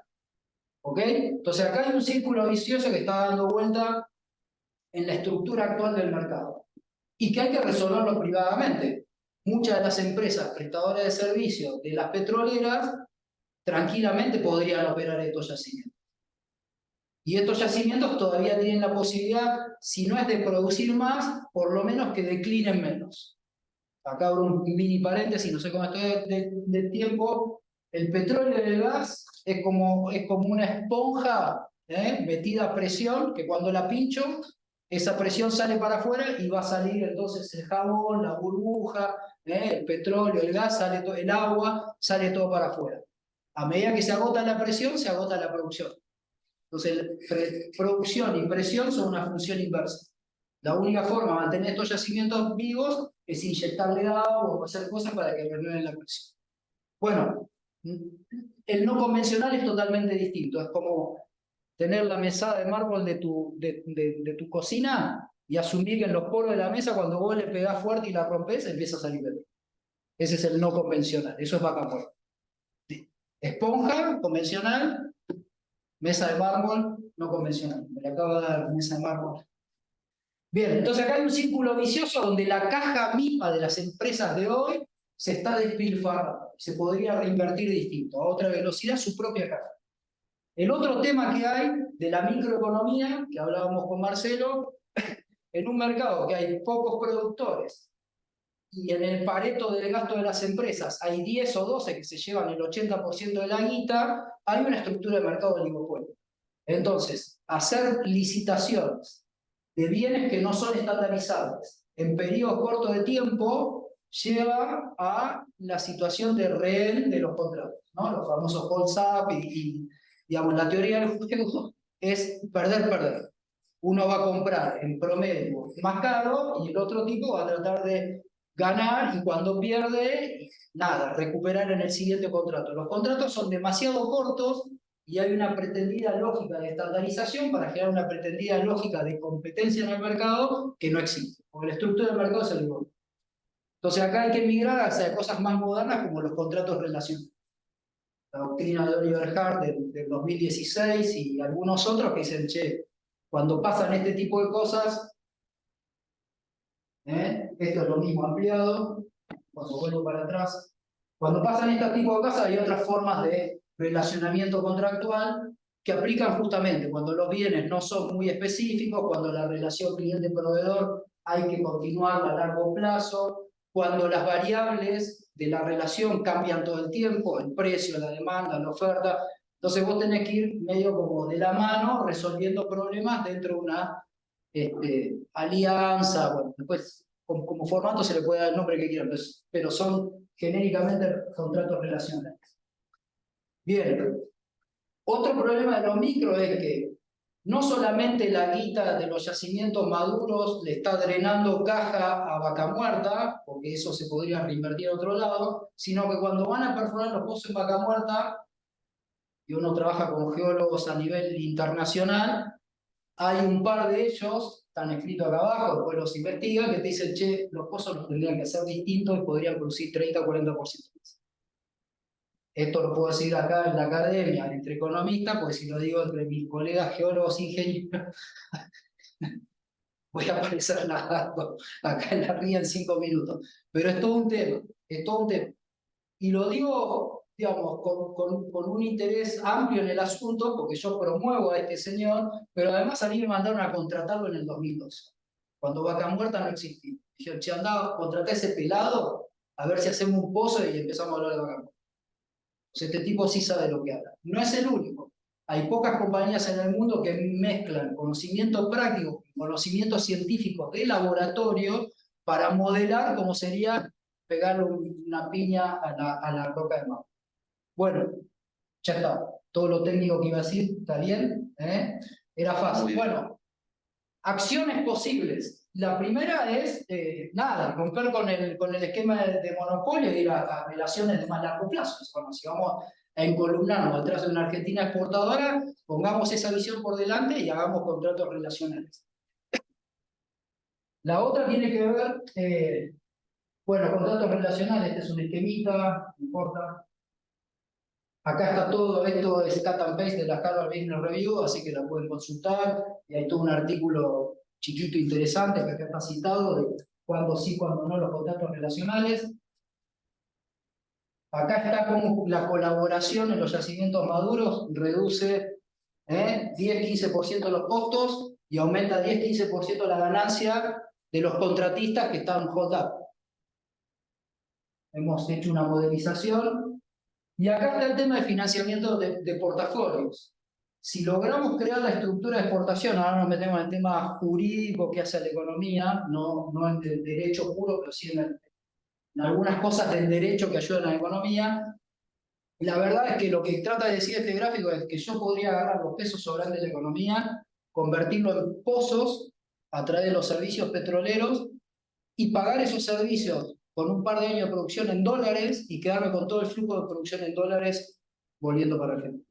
Speaker 2: ¿Ok? Entonces acá hay un círculo vicioso que está dando vuelta en la estructura actual del mercado y que hay que resolverlo privadamente. Muchas de las empresas prestadoras de servicios de las petroleras tranquilamente podrían operar estos yacimientos. Y estos yacimientos todavía tienen la posibilidad, si no es de producir más, por lo menos que declinen menos. Acá abro un mini paréntesis, no sé cómo estoy de tiempo. El petróleo y el gas es como una esponja metida a presión, que cuando la pincho, esa presión sale para afuera y va a salir entonces el jabón, la burbuja, el petróleo, el gas, el agua, sale todo para afuera. A medida que se agota la presión, se agota la producción. Entonces, producción y presión son una función inversa. La única forma de mantener estos yacimientos vivos es inyectarle agua o hacer cosas para que renueven la presión. Bueno, el no convencional es totalmente distinto. Es como tener la mesada de mármol de tu cocina y asumir que en los poros de la mesa, cuando vos le pegás fuerte y la rompés, empieza a salir bebé. Ese es el no convencional. Eso es vaca muerta. Esponja convencional, mesa de mármol no convencional. Me le acabo de dar mesa de mármol. Bien, entonces acá hay un círculo vicioso donde la caja misma de las empresas de hoy se está despilfarrando. Se podría reinvertir distinto, a otra velocidad, su propia caja. El otro tema que hay de la microeconomía, que hablábamos con Marcelo, en un mercado que hay pocos productores y en el Pareto del gasto de las empresas hay 10 o 12 que se llevan el 80% de la guita, hay una estructura de mercado oligopolio. Entonces, hacer licitaciones de bienes que no son estandarizables en periodos cortos de tiempo lleva a la situación de rehén de los contratos, ¿no? Los famosos hold-up y digamos, la teoría del juego es perder. Uno va a comprar en promedio más caro y el otro tipo va a tratar de ganar y cuando pierde, nada, recuperar en el siguiente contrato. Los contratos son demasiado cortos y hay una pretendida lógica de estandarización para generar una pretendida lógica de competencia en el mercado que no existe, porque la estructura del mercado es el igual. Entonces acá hay que migrar hacia cosas más modernas como los contratos relacionados. La doctrina de Oliver Hart del 2016 y algunos otros que dicen, che, cuando pasan este tipo de cosas, esto es lo mismo ampliado, cuando vuelvo para atrás, cuando pasan este tipo de cosas hay otras formas de relacionamiento contractual que aplican justamente cuando los bienes no son muy específicos, cuando la relación cliente-proveedor hay que continuar a largo plazo, cuando las variables de la relación cambian todo el tiempo, el precio, la demanda, la oferta. Entonces vos tenés que ir medio como de la mano resolviendo problemas dentro de una alianza, bueno, después como formato se le puede dar el nombre que quieran, pero son genéricamente contratos relacionales. Bien, otro problema de los micro es que no solamente la guita de los yacimientos maduros le está drenando caja a Vaca Muerta, porque eso se podría reinvertir a otro lado, sino que cuando van a perforar los pozos en Vaca Muerta, y uno trabaja con geólogos a nivel internacional, hay un par de ellos, están escritos acá abajo, después los investigan, que te dicen, che, los pozos los tendrían que hacer distintos y podrían producir 30 o 40% más. Esto lo puedo decir acá en la academia, entre economistas, porque si lo digo entre mis colegas geólogos ingenieros, voy a aparecer nadando acá en la ría en 5 minutos. Pero es todo un tema, es todo un tema. Y lo digo, digamos, con un interés amplio en el asunto, porque yo promuevo a este señor, pero además a mí me mandaron a contratarlo en el 2012, cuando Vaca Muerta no existía. Dije, che, andá, contraté a ese pelado, a ver si hacemos un pozo y empezamos a hablar de Vaca Muerta. Pues este tipo sí sabe lo que habla. No es el único. Hay pocas compañías en el mundo que mezclan conocimiento práctico y conocimiento científico de laboratorio para modelar cómo sería pegarle una piña a la roca de mar. Bueno, ya está. Todo lo técnico que iba a decir, ¿está bien? Era fácil. Bueno, acciones posibles. La primera es, nada, romper con el esquema de monopolio y ir a relaciones de más largo plazo. Bueno, si vamos a encolumnarnos detrás de una Argentina exportadora, pongamos esa visión por delante y hagamos contratos relacionales. La otra tiene que ver, bueno, contratos relacionales, este es un esquemita, no importa. Acá está todo, esto es cut and paste de la Harvard Business Review, así que la pueden consultar. Y hay todo un artículo chiquito interesante que acá está citado de cuándo sí, cuándo no los contratos relacionales. Acá está cómo la colaboración en los yacimientos maduros reduce 10-15% los costos y aumenta 10-15% la ganancia de los contratistas que están hold up. Hemos hecho una modelización. Y acá está el tema de financiamiento de portafolios. Si logramos crear la estructura de exportación, ahora nos metemos en el tema jurídico que hace la economía, no en el derecho puro, pero sí en algunas cosas del derecho que ayudan a la economía. La verdad es que lo que trata de decir este gráfico es que yo podría agarrar los pesos sobrantes de la economía, convertirlo en pozos a través de los servicios petroleros y pagar esos servicios con un par de años de producción en dólares y quedarme con todo el flujo de producción en dólares volviendo para Argentina.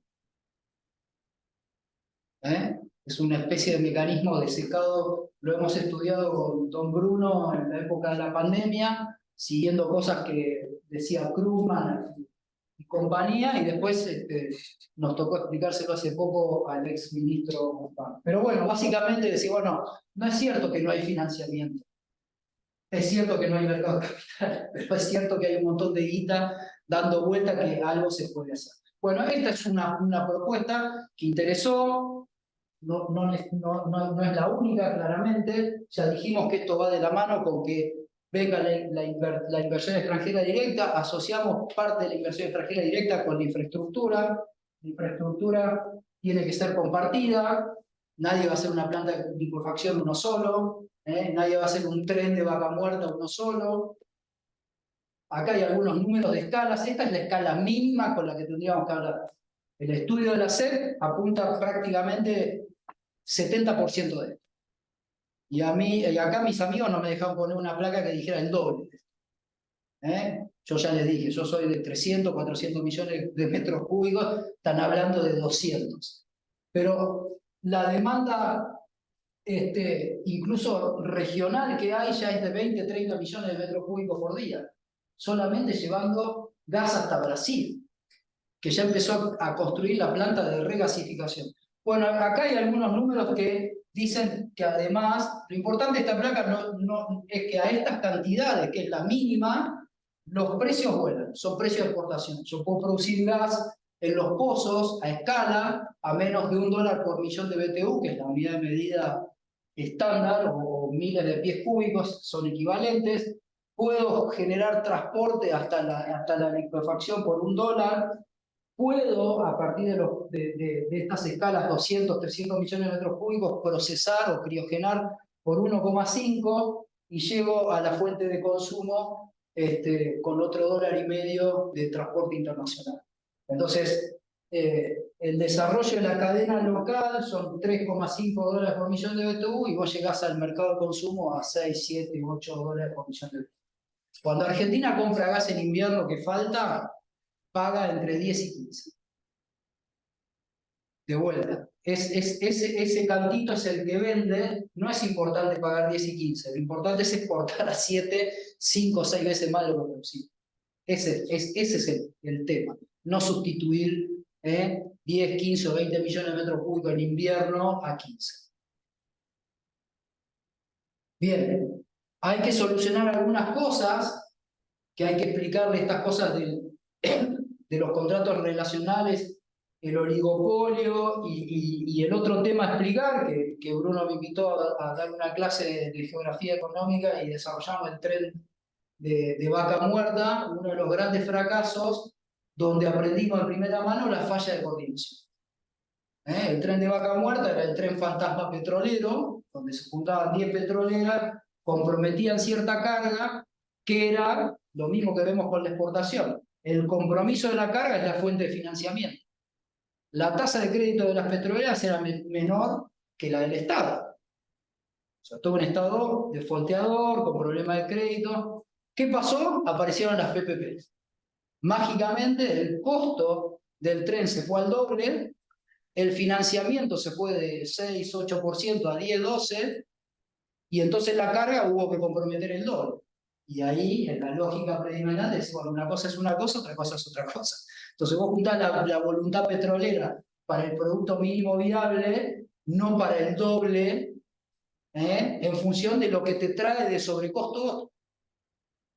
Speaker 2: Es una especie de mecanismo de secado, lo hemos estudiado con Don Bruno en la época de la pandemia, siguiendo cosas que decía Krugman y compañía, y después nos tocó explicárselo hace poco al ex ministro Guzmán. Pero bueno, básicamente decir, bueno, no es cierto que no hay financiamiento. Es cierto que no hay mercado de capital, pero es cierto que hay un montón de guita dando vuelta que algo se puede hacer. Bueno, esta es una propuesta que interesó, no es la única, claramente. Ya dijimos que esto va de la mano con que venga la inversión extranjera directa, asociamos parte de la inversión extranjera directa con la infraestructura. La infraestructura tiene que ser compartida, nadie va a hacer una planta de licuefacción uno solo, nadie va a hacer un tren de Vaca Muerta uno solo. Acá hay algunos números de escalas, esta es la escala mínima con la que tendríamos que hablar. El estudio de la SEP apunta prácticamente 70% de esto. Y acá mis amigos no me dejaban poner una placa que dijera el doble. Yo ya les dije, yo soy de 300, 400 millones de metros cúbicos, están hablando de 200. Pero la demanda incluso regional que hay ya es de 20, 30 millones de metros cúbicos por día, solamente llevando gas hasta Brasil, que ya empezó a construir la planta de regasificación. Bueno, acá hay algunos números que dicen que además, lo importante de esta placa no es que a estas cantidades, que es la mínima, los precios vuelan, son precios de exportación. Yo puedo producir gas en los pozos a escala, a menos de $1 por millón de BTU, que es la unidad de medida estándar, o miles de pies cúbicos, son equivalentes. Puedo generar transporte hasta la licuefacción por $1. Puedo, a partir de estas escalas, 200, 300 millones de metros cúbicos, procesar o criogenar por 1,5 y llego a la fuente de consumo con otro $1,50 de transporte internacional. Entonces, el desarrollo de la cadena local son $3,5 por millón de BTU y vos llegás al mercado de consumo a 6, 7, $8 por millón de BTU. Cuando Argentina compra gas en invierno que falta, paga entre 10 y 15. De vuelta. Ese cantito es el que vende. No es importante pagar 10 y 15. Lo importante es exportar a 7, 5 o 6 veces más de lo que producimos. Ese es el tema. No sustituir 10, 15 o 20 millones de metros cúbicos en invierno a 15. Bien. Hay que solucionar algunas cosas, que hay que explicarle estas cosas de los contratos relacionales, el oligopolio y el otro tema a explicar, que Bruno me invitó a dar una clase de geografía económica y desarrollamos el tren de Vaca Muerta, uno de los grandes fracasos, donde aprendimos de primera mano la falla de coordinación. El tren de Vaca Muerta era el tren fantasma petrolero, donde se juntaban 10 petroleras, comprometían cierta carga, que era lo mismo que vemos con la exportación. El compromiso de la carga es la fuente de financiamiento. La tasa de crédito de las petroleras era menor que la del Estado. O sea, todo un Estado defolteador, con problemas de crédito. ¿Qué pasó? Aparecieron las PPP. Mágicamente, el costo del tren se fue al doble, el financiamiento se fue de 6, 8% a 10, 12%, y entonces la carga hubo que comprometer el doble. Y ahí, en la lógica preliminar, decimos, bueno, una cosa es una cosa, otra cosa es otra cosa. Entonces vos juntás la voluntad petrolera para el producto mínimo viable, no para el doble, en función de lo que te trae de sobrecosto.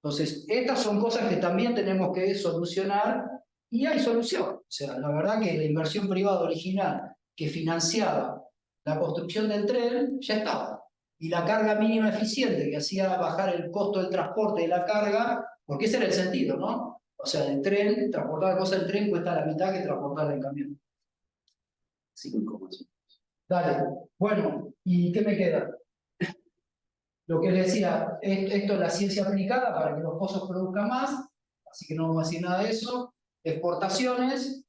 Speaker 2: Entonces, estas son cosas que también tenemos que solucionar, y hay solución. O sea, la verdad que la inversión privada original que financiaba la construcción del tren ya estaba. Y la carga mínima eficiente que hacía bajar el costo del transporte de la carga, porque ese era el sentido, ¿no? O sea, el tren, transportar cosas del tren cuesta la mitad que transportarla en camión. 5 más. Dale. Bueno, ¿y qué me queda? Lo que les decía, esto es la ciencia aplicada para que los pozos produzcan más, así que no vamos a decir nada de eso. Exportaciones,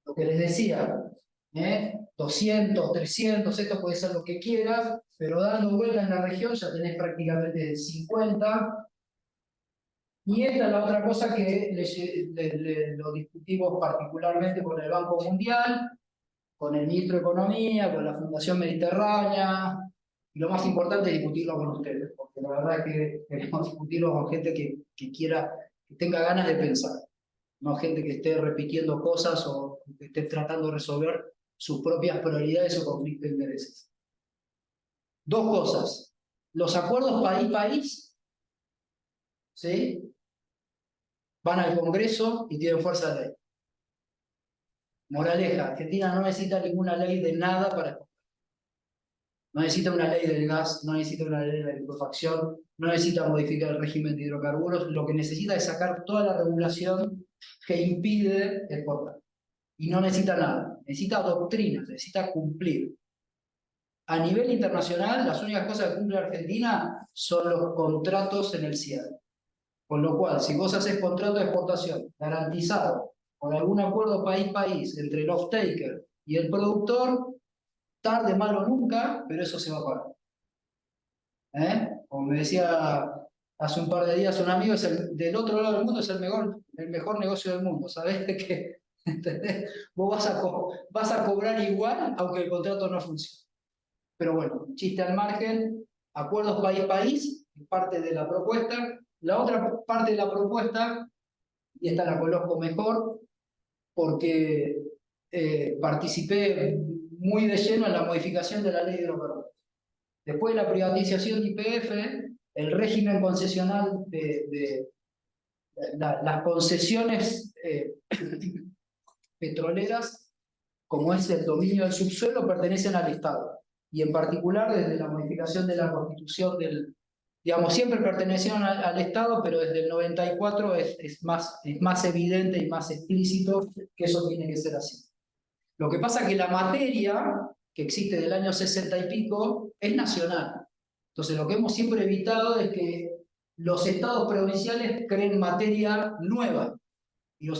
Speaker 2: lo que les decía, 200, 300, esto puede ser lo que quieras, pero dando vuelta en la región ya tenés prácticamente 50. Y esta es la otra cosa que lo discutimos particularmente con el Banco Mundial, con el Ministro de Economía, con la Fundación Mediterránea, y lo más importante es discutirlo con ustedes, porque la verdad es que queremos discutirlo con gente que quiera que tenga ganas de pensar, no gente que esté repitiendo cosas o que esté tratando de resolver sus propias prioridades o conflictos de intereses. Dos cosas, los acuerdos país-país, ¿sí?, van al Congreso y tienen fuerza de ley. Moraleja, Argentina no necesita ninguna ley de nada para exportar. No necesita una ley del gas, no necesita una ley de la licuefacción, no necesita modificar el régimen de hidrocarburos, lo que necesita es sacar toda la regulación que impide exportar. Y no necesita nada, necesita doctrinas, necesita cumplir. A nivel internacional, las únicas cosas que cumple Argentina son los contratos en el cierre. Con lo cual, si vos haces contrato de exportación garantizado por algún acuerdo país-país entre el off-taker y el productor, tarde, mal o nunca, pero eso se va a pagar. Como me decía hace un par de días un amigo, del otro lado del mundo es el mejor negocio del mundo. ¿Sabés que ¿entendés? Vos vas a cobrar igual aunque el contrato no funcione? Pero bueno, chiste al margen, acuerdos país-país, parte de la propuesta. La otra parte de la propuesta, y esta la conozco mejor, porque participé muy de lleno en la modificación de la ley de hidrocarburos. Después de la privatización de YPF, el régimen concesional las concesiones petroleras, como es el dominio del subsuelo, pertenecen al Estado. Y en particular desde la modificación de la Constitución digamos, siempre pertenecieron al Estado, pero desde el 94 es más evidente y más explícito que eso tiene que ser así. Lo que pasa es que la materia que existe del año 60 y pico es nacional. Entonces lo que hemos siempre evitado es que los estados provinciales creen materia nueva.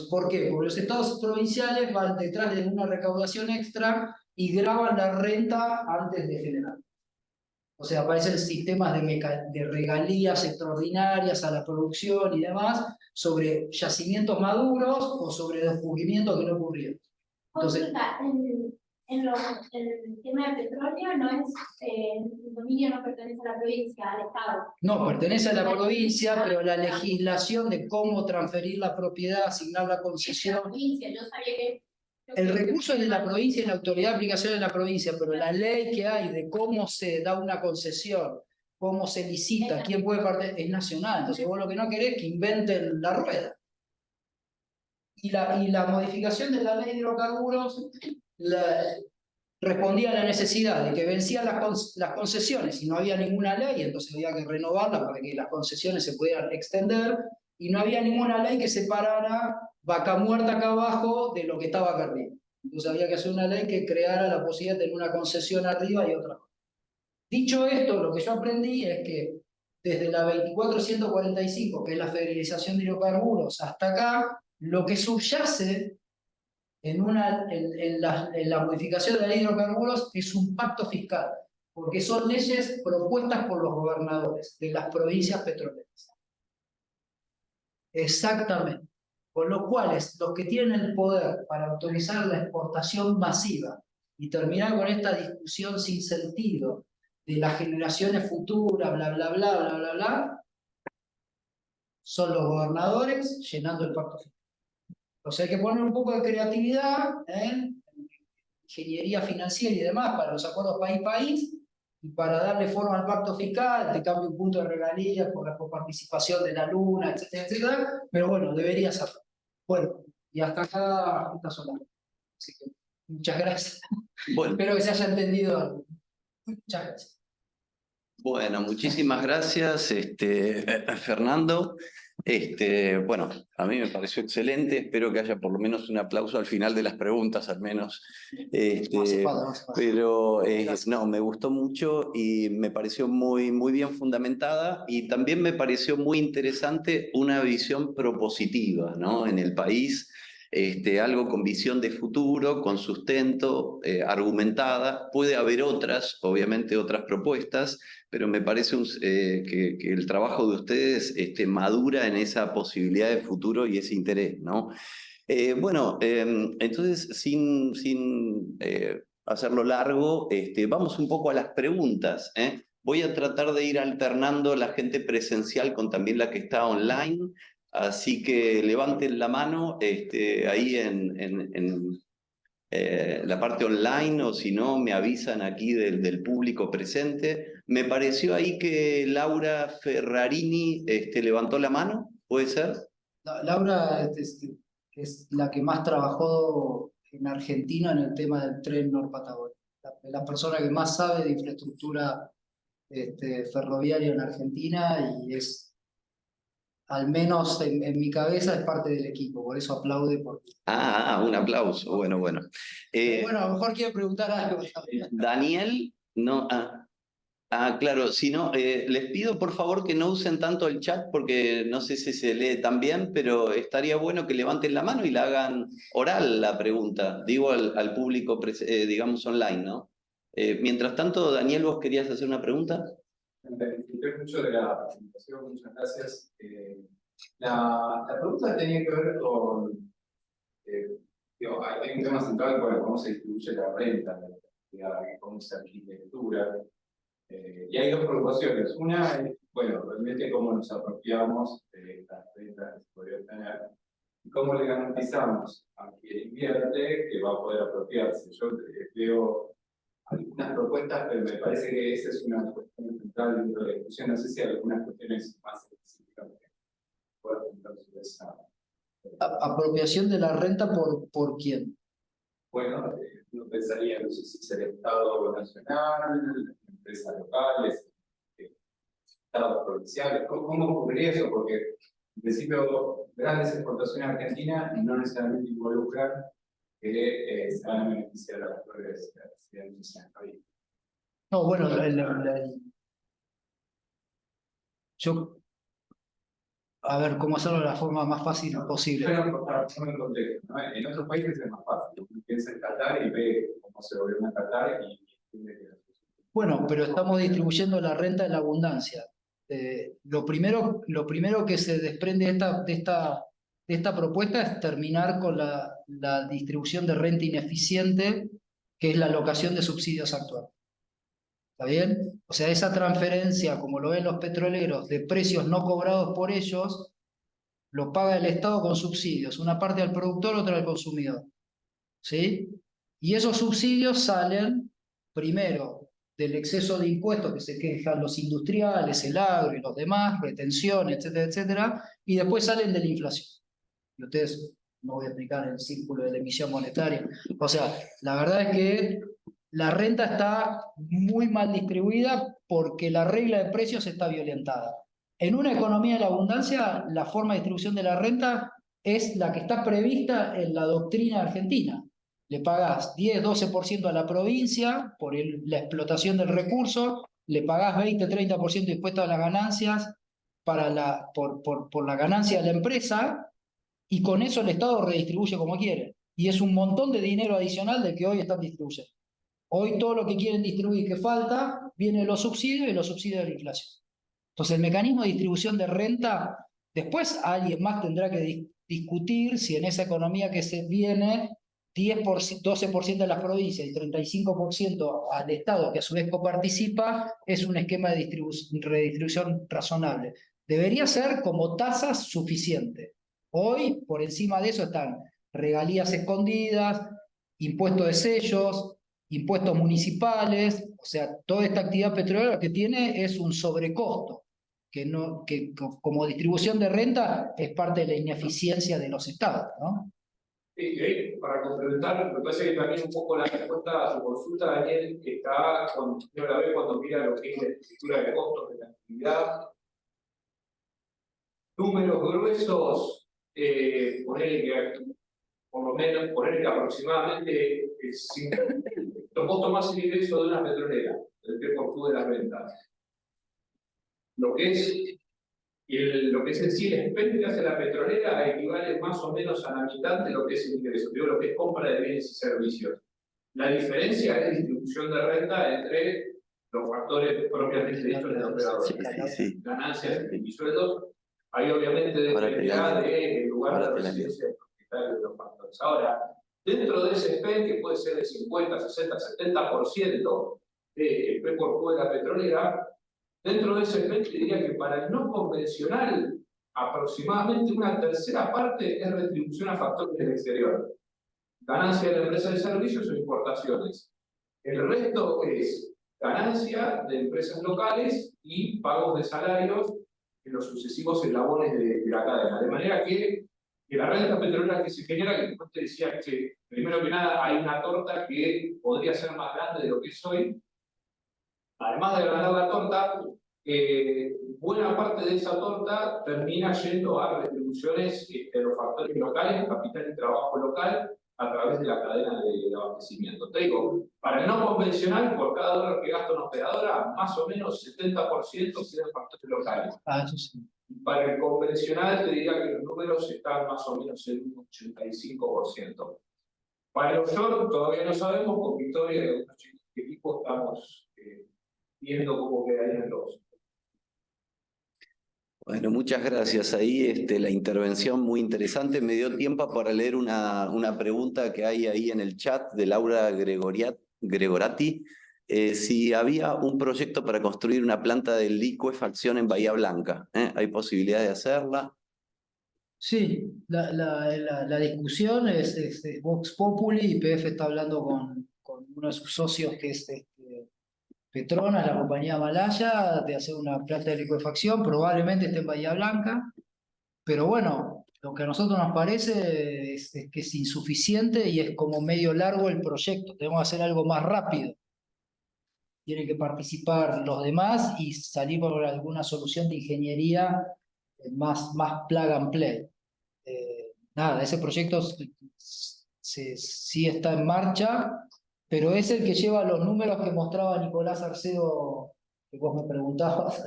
Speaker 2: ¿Por qué? Porque los estados provinciales van detrás de una recaudación extra y graban la renta antes de generar. O sea, aparecen sistemas de regalías extraordinarias a la producción y demás sobre yacimientos maduros o sobre descubrimientos que no ocurrieron. Entonces,
Speaker 5: en el tema de petróleo, el dominio no pertenece a la provincia, al Estado.
Speaker 2: No, pertenece a la provincia, pero la legislación de cómo transferir la propiedad, asignar la concesión.
Speaker 5: La provincia, yo sabía que
Speaker 2: el recurso es de la provincia y la autoridad de aplicación de la provincia, pero la ley que hay de cómo se da una concesión, cómo se licita, quién puede partir, es nacional. Entonces vos lo que no querés es que inventen la rueda. Y la modificación de la ley de hidrocarburos respondía a la necesidad de que vencían las concesiones y no había ninguna ley, entonces había que renovarla para que las concesiones se pudieran extender, y no había ninguna ley que separara vaca muerta acá abajo de lo que estaba acá arriba. Entonces había que hacer una ley que creara la posibilidad de tener una concesión arriba y otra. Dicho esto, lo que yo aprendí es que desde la 2445, que es la federalización de hidrocarburos, hasta acá, lo que subyace en la modificación de la ley de hidrocarburos es un pacto fiscal, porque son leyes propuestas por los gobernadores de las provincias petroleras. Exactamente. Con lo cual, los que tienen el poder para autorizar la exportación masiva y terminar con esta discusión sin sentido de las generaciones futuras, bla, bla, bla, bla, bla, bla, son los gobernadores llenando el pacto fiscal. Entonces hay que poner un poco de creatividad en ingeniería financiera y demás para los acuerdos país-país y para darle forma al pacto fiscal, te cambia un punto de regalías por la coparticipación de la luna, etcétera, etcétera, pero bueno, debería ser. Bueno, y hasta acá está sonando. Así que muchas gracias.
Speaker 1: Bueno.
Speaker 2: Espero que se haya entendido algo. Muchas gracias.
Speaker 1: Bueno, muchísimas gracias, Fernando. Bueno, a mí me pareció excelente, espero que haya por lo menos un aplauso al final de las preguntas, al menos. Pero no, me gustó mucho y me pareció muy, muy bien fundamentada, y también me pareció muy interesante una visión propositiva, ¿no? En el país, algo con visión de futuro, con sustento, argumentada. Puede haber otras, obviamente otras propuestas, pero me parece que el trabajo de ustedes madura en esa posibilidad de futuro y ese interés, ¿no? Bueno, entonces, sin hacerlo largo, vamos un poco a las preguntas, ¿eh? Voy a tratar de ir alternando la gente presencial con también la que está online. Así que levanten la mano ahí en la parte online, o si no, me avisan aquí del público presente. Me pareció ahí que Laura Ferrarini levantó la mano, ¿puede ser?
Speaker 2: Laura es la que más trabajó en Argentina en el tema del tren norpatagónico. La persona que más sabe de infraestructura ferroviaria en Argentina y es, al menos en mi cabeza, es parte del equipo. Por eso aplaude.
Speaker 1: Un aplauso. Bueno.
Speaker 2: Bueno, a lo mejor quiere preguntar algo.
Speaker 1: Daniel, no. Claro, si no, les pido por favor que no usen tanto el chat porque no sé si se lee tan bien, pero estaría bueno que levanten la mano y la hagan oral la pregunta, digo al público, digamos, online, ¿no? Mientras tanto, Daniel, ¿vos querías hacer una pregunta?
Speaker 6: Disfruté mucho de la presentación, muchas gracias. La pregunta tenía que ver con, hay un tema central, bueno, cómo se distribuye la renta, cómo se arquitectura. Y hay dos preocupaciones. Una es, bueno, realmente cómo nos apropiamos de estas rentas que se podría tener y cómo le garantizamos a quien invierte que va a poder apropiarse. Yo veo algunas propuestas, pero me parece que esa es una cuestión central dentro de la discusión. No sé si hay algunas cuestiones más específicas que puedan contar sobre esa.
Speaker 2: Apropiación de la renta ¿por quién?
Speaker 6: Bueno, uno pensaría, no sé si es el Estado nacional, empresas locales, estados provinciales. ¿Cómo ocurriría eso? Porque, en principio, grandes exportaciones argentinas no necesariamente involucran que se van a beneficiar a las flores residentes en el país.
Speaker 2: No, bueno, yo, a ver, cómo hacerlo de la forma más fácil posible.
Speaker 6: Pero para poner en contexto, ¿no? En otros países es más fácil. Uno piensa en Qatar y ve cómo se gobierna Qatar y entiende que
Speaker 2: Bueno, pero estamos distribuyendo la renta en la abundancia. Lo primero que se desprende de esta propuesta es terminar con la distribución de renta ineficiente, que es la alocación de subsidios actual. ¿Está bien? O sea, esa transferencia, como lo ven los petroleros, de precios no cobrados por ellos, lo paga el Estado con subsidios, una parte al productor, otra al consumidor. ¿Sí? Y esos subsidios salen, primero, del exceso de impuestos que se quejan los industriales, el agro y los demás, retención, etcétera, etcétera, y después salen de la inflación. Y ustedes, no voy a explicar el círculo de la emisión monetaria. O sea, la verdad es que la renta está muy mal distribuida porque la regla de precios está violentada. En una economía de la abundancia, la forma de distribución de la renta es la que está prevista en la doctrina argentina. Le pagás 10-12% a la provincia por la explotación del recurso, le pagás 20-30% de impuestos a las ganancias por la ganancia de la empresa, y con eso el Estado redistribuye como quiere. Y es un montón de dinero adicional del que hoy están distribuyendo. Hoy todo lo que quieren distribuir que falta viene de los subsidios y los subsidios de la inflación. Entonces el mecanismo de distribución de renta, después alguien más tendrá que discutir si en esa economía que se viene 12% de las provincias y 35% al Estado, que a su vez coparticipa, es un esquema de redistribución razonable. Debería ser como tasas suficiente. Hoy, por encima de eso están regalías escondidas, impuestos de sellos, impuestos municipales, o sea, toda esta actividad petrolera lo que tiene es un sobrecosto, que como distribución de renta es parte de la ineficiencia de los estados, ¿no?
Speaker 3: Sí, para complementar, me parece que también un poco la respuesta a su consulta, Daniel, que está cuando mira lo que es la estructura de costos de la actividad. Números gruesos, por lo menos, poner que aproximadamente los costos más ingresos de una petrolera, el P por Q de las ventas. Lo que es en sí el expendio que hace la petrolera equivale más o menos a la mitad de lo que es el ingreso, digo, lo que es compra de bienes y servicios. La diferencia es distribución de renta entre los factores propiamente dichos del operador. Ganancias y sueldos. Hay obviamente dependerá del lugar de residencia del propietario de los factores. Ahora, dentro de ese spend, que puede ser de 50, 60, 70% del P por Q de la petrolera, dentro de ese spend, diría que para el no convencional aproximadamente una tercera parte es retribución a factores del exterior. Ganancia de la empresa de servicios o importaciones. El resto es ganancia de empresas locales y pagos de salarios en los sucesivos eslabones de la cadena. De manera que la renta petrolera que se genera, que después te decía que primero que nada hay una torta que podría ser más grande de lo que es hoy. Además de ganar la torta, buena parte de esa torta termina yendo a retribuciones de los factores locales, capital y trabajo local, a través de la cadena de abastecimiento. Te digo, para el no convencional, por cada dólar que gasta una operadora, más o menos 70% sean factores locales.
Speaker 2: Eso sí.
Speaker 3: Para el convencional, te diría que los números están más o menos en un 85%. Para el offshore, todavía no sabemos, con Victoria y algunos chicos de equipo estamos viendo cómo quedarían los.
Speaker 1: Bueno, muchas gracias. Ahí la intervención muy interesante. Me dio tiempo para leer una pregunta que hay ahí en el chat de Laura Gregorati. Si había un proyecto para construir una planta de licuefacción en Bahía Blanca. ¿Hay posibilidad de hacerla?
Speaker 2: Sí, la discusión es Vox Populi, y PF está hablando con uno de sus socios que es Petronas, la compañía malaya, de hacer una planta de licuefacción, probablemente esté en Bahía Blanca, pero bueno, lo que a nosotros nos parece es que es insuficiente y es como medio largo el proyecto, tenemos que hacer algo más rápido. Tienen que participar los demás y salir por alguna solución de ingeniería más plug and play. Nada, ese proyecto sí está en marcha, pero es el que lleva los números que mostraba Nicolás Arcedo, que vos me preguntabas,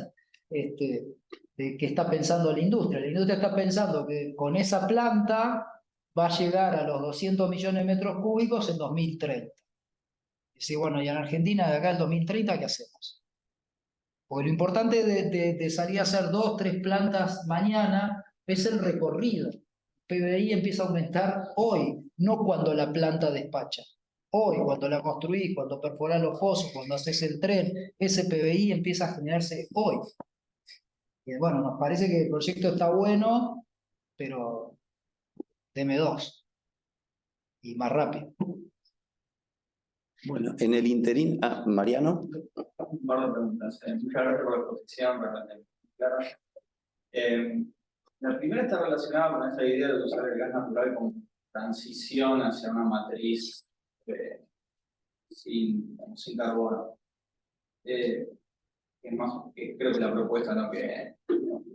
Speaker 2: de qué está pensando la industria. La industria está pensando que con esa planta va a llegar a los 200 millones de metros cúbicos en 2030. Y decir, bueno, y en Argentina de acá al 2030, ¿qué hacemos? Porque lo importante de salir a hacer 2, 3 plantas mañana es el recorrido. El PBI empieza a aumentar hoy, no cuando la planta despacha. Hoy, cuando la construís, cuando perforás los pozos, cuando haces el tren, ese PBI empieza a generarse hoy. Y bueno, nos parece que el proyecto está bueno, pero deme 2. Y más rápido.
Speaker 1: Bueno, en el interín, Mariano.
Speaker 7: Un par de preguntas. Muchas gracias por la exposición, realmente clara. La primera está relacionada con esta idea de usar el gas natural como transición hacia una matriz sin carbono. Creo que la propuesta, ¿no?, que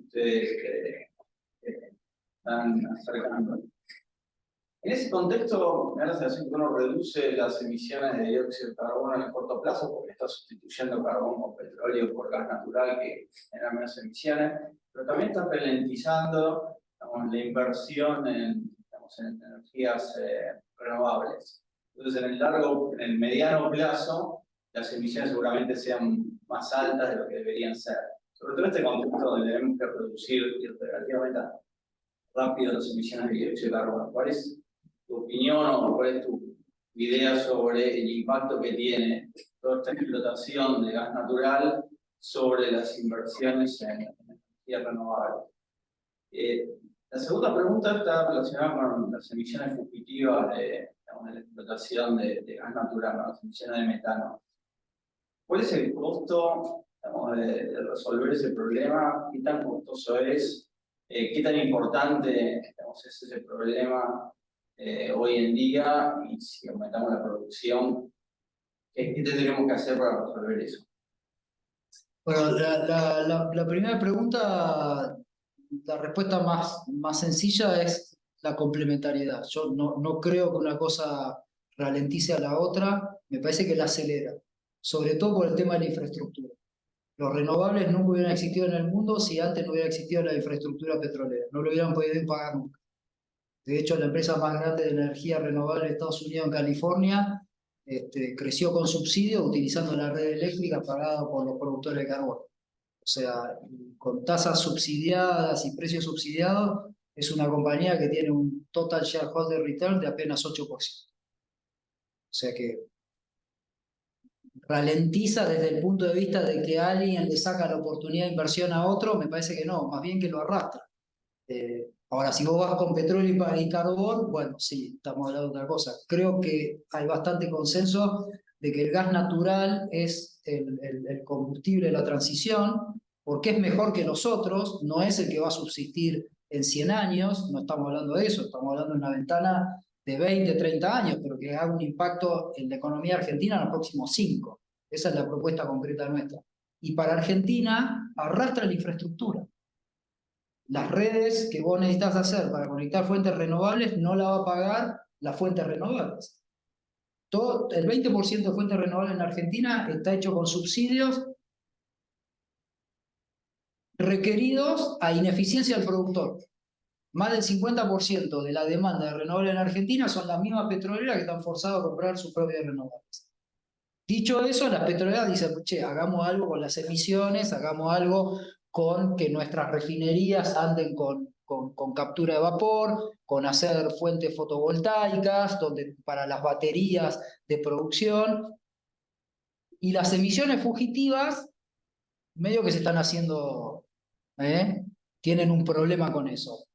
Speaker 7: ustedes están acercando. En ese contexto, me da la sensación que uno reduce las emisiones de dióxido de carbono en el corto plazo porque está sustituyendo carbón o petróleo por gas natural que genera menos emisiones, pero también está ralentizando, digamos, la inversión en energías renovables. Entonces, en el mediano plazo, las emisiones seguramente sean más altas de lo que deberían ser. Sobre todo en este contexto donde debemos que reducir relativamente rápido las emisiones de dióxido de carbono. ¿Cuál es tu opinión o cuál es tu idea sobre el impacto que tiene toda esta explotación de gas natural sobre las inversiones en energías renovables? La segunda pregunta está relacionada con las emisiones fugitivas de la explotación de gas natural, ¿no?, las emisiones de metano. ¿Cuál es el costo, digamos, de resolver ese problema? ¿Qué tan costoso es? ¿Qué tan importante, digamos, es ese problema hoy en día? Y si aumentamos la producción, ¿qué tendremos que hacer para resolver eso?
Speaker 2: Bueno, la primera pregunta, la respuesta más sencilla es la complementariedad. Yo no creo que una cosa ralentice a la otra, me parece que la acelera, sobre todo por el tema de la infraestructura. Los renovables nunca hubieran existido en el mundo si antes no hubiera existido la infraestructura petrolera, no lo hubieran podido pagar nunca. De hecho, la empresa más grande de energía renovable de Estados Unidos, en California, creció con subsidios utilizando la red eléctrica pagada por los productores de carbón. O sea, con tasas subsidiadas y precios subsidiados, es una compañía que tiene un total shareholder return de apenas 8%. O sea que ralentiza desde el punto de vista de que alguien le saca la oportunidad de inversión a otro, me parece que no, más bien que lo arrastra. Ahora, si vos vas con petróleo y carbón, bueno, sí, estamos hablando de otra cosa. Creo que hay bastante consenso de que el gas natural es el combustible de la transición, porque es mejor que los otros, no es el que va a subsistir en 100 años, no estamos hablando de eso, estamos hablando de una ventana de 20, 30 años, pero que haga un impacto en la economía argentina en los próximos 5. Esa es la propuesta concreta nuestra. Y para Argentina, arrastra la infraestructura. Las redes que vos necesitas hacer para conectar fuentes renovables no la va a pagar las fuentes renovables. Todo, el 20% de fuentes renovables en Argentina está hecho con subsidios requeridos a ineficiencia del productor. Más del 50% de la demanda de renovables en Argentina son las mismas petroleras que están forzadas a comprar sus propias renovables. Dicho eso, las petroleras dicen, che, hagamos algo con las emisiones, hagamos algo con que nuestras refinerías anden con captura de vapor, con hacer fuentes fotovoltaicas, para las baterías de producción. Y las emisiones fugitivas, medio que se están haciendo, tienen un problema con eso.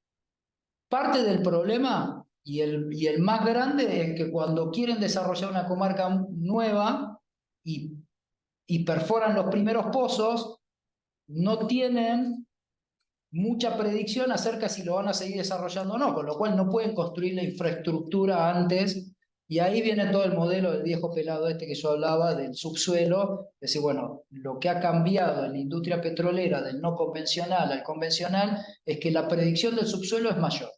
Speaker 2: Parte del problema, y el más grande, es que cuando quieren desarrollar una comarca nueva y perforan los primeros pozos, no tienen mucha predicción acerca de si lo van a seguir desarrollando o no, con lo cual no pueden construir la infraestructura antes, y ahí viene todo el modelo del viejo pelado este que yo hablaba, del subsuelo, es decir, bueno, lo que ha cambiado en la industria petrolera del no convencional al convencional es que la predicción del subsuelo es mayor.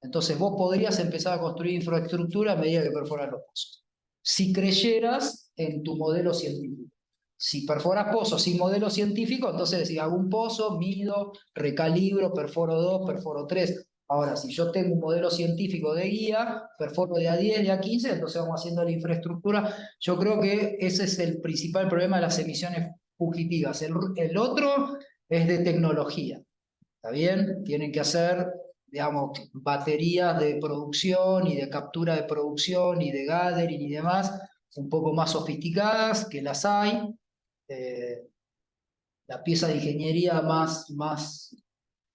Speaker 2: Entonces vos podrías empezar a construir infraestructura a medida que perforas los pozos, si creyeras en tu modelo científico. Si perforas pozos sin modelo científico, entonces decís, hago un pozo, mido, recalibro, perforo 2, perforo 3. Ahora, si yo tengo un modelo científico de guía, perforo de A10, de A15, entonces vamos haciendo la infraestructura. Yo creo que ese es el principal problema de las emisiones fugitivas. El otro es de tecnología. ¿Está bien? Tienen que hacer, digamos, baterías de producción y de captura de producción y de gathering y demás, un poco más sofisticadas, que las hay. La pieza de ingeniería más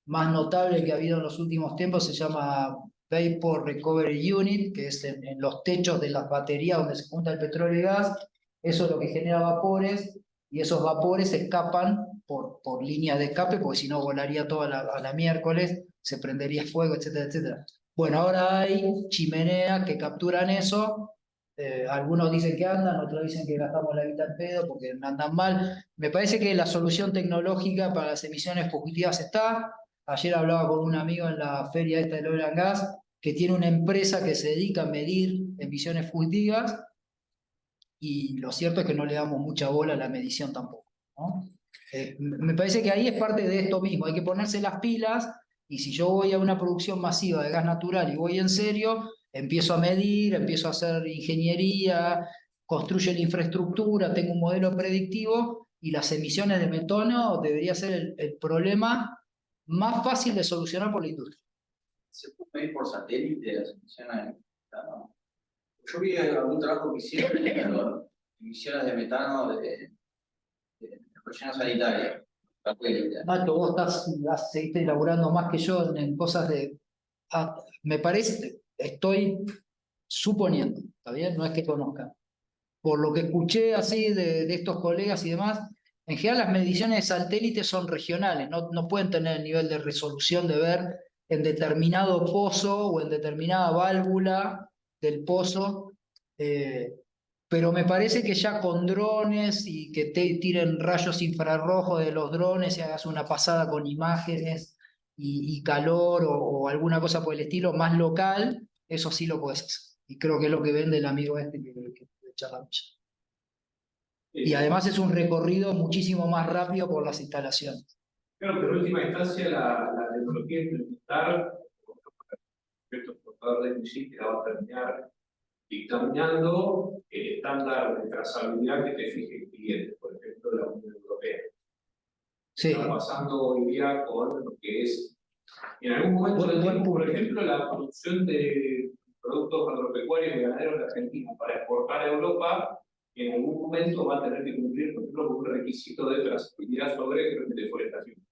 Speaker 2: notable que ha habido en los últimos tiempos se llama Vapor Recovery Unit, que es en los techos de las baterías donde se junta el petróleo y gas. Eso es lo que genera vapores, y esos vapores escapan por líneas de escape, porque si no volaría toda a la miércoles, se prendería fuego, etcétera, etcétera. Bueno, ahora hay chimeneas que capturan eso. Algunos dicen que andan, otros dicen que gastamos la vida al pedo porque andan mal. Me parece que la solución tecnológica para las emisiones fugitivas está. Ayer hablaba con un amigo en la feria esta del Oil and Gas, que tiene una empresa que se dedica a medir emisiones fugitivas, y lo cierto es que no le damos mucha bola a la medición tampoco, ¿no? Me parece que ahí es parte de esto mismo, hay que ponerse las pilas, y si yo voy a una producción masiva de gas natural y voy en serio, empiezo a medir, empiezo a hacer ingeniería, construyo la infraestructura, tengo un modelo predictivo, y las emisiones de metano debería ser el problema más fácil de solucionar por la industria.
Speaker 7: ¿Se puede medir por satélite las emisiones? ¿No? Yo vi algún trabajo que hicieron con emisiones de metano de relleno sanitario.
Speaker 2: Nacho, vos seguiste elaborando más que yo en cosas de... me parece, estoy suponiendo, ¿está bien? No es que conozca. Por lo que escuché así de estos colegas y demás, en general las mediciones de satélite son regionales, no pueden tener el nivel de resolución de ver en determinado pozo o en determinada válvula del pozo, pero me parece que ya con drones y que te tiren rayos infrarrojos de los drones y hagas una pasada con imágenes y calor o alguna cosa por el estilo más local, eso sí lo puedes hacer. Y creo que es lo que vende el amigo este que charlamos. Y además es un recorrido muchísimo más rápido por las instalaciones.
Speaker 3: Claro, pero en última instancia la tecnología implementar, el exportador de energía que la va a terminar dictaminando el estándar de trazabilidad que te fije el cliente, por ejemplo, la Unión Europea.
Speaker 2: Sí.
Speaker 3: Está pasando hoy día con lo que es, en algún momento del tiempo, por ejemplo, la producción de productos agropecuarios y ganaderos de Argentina para exportar a Europa, en algún momento va a tener que cumplir, por ejemplo, con un requisito de trazabilidad sobre deforestación.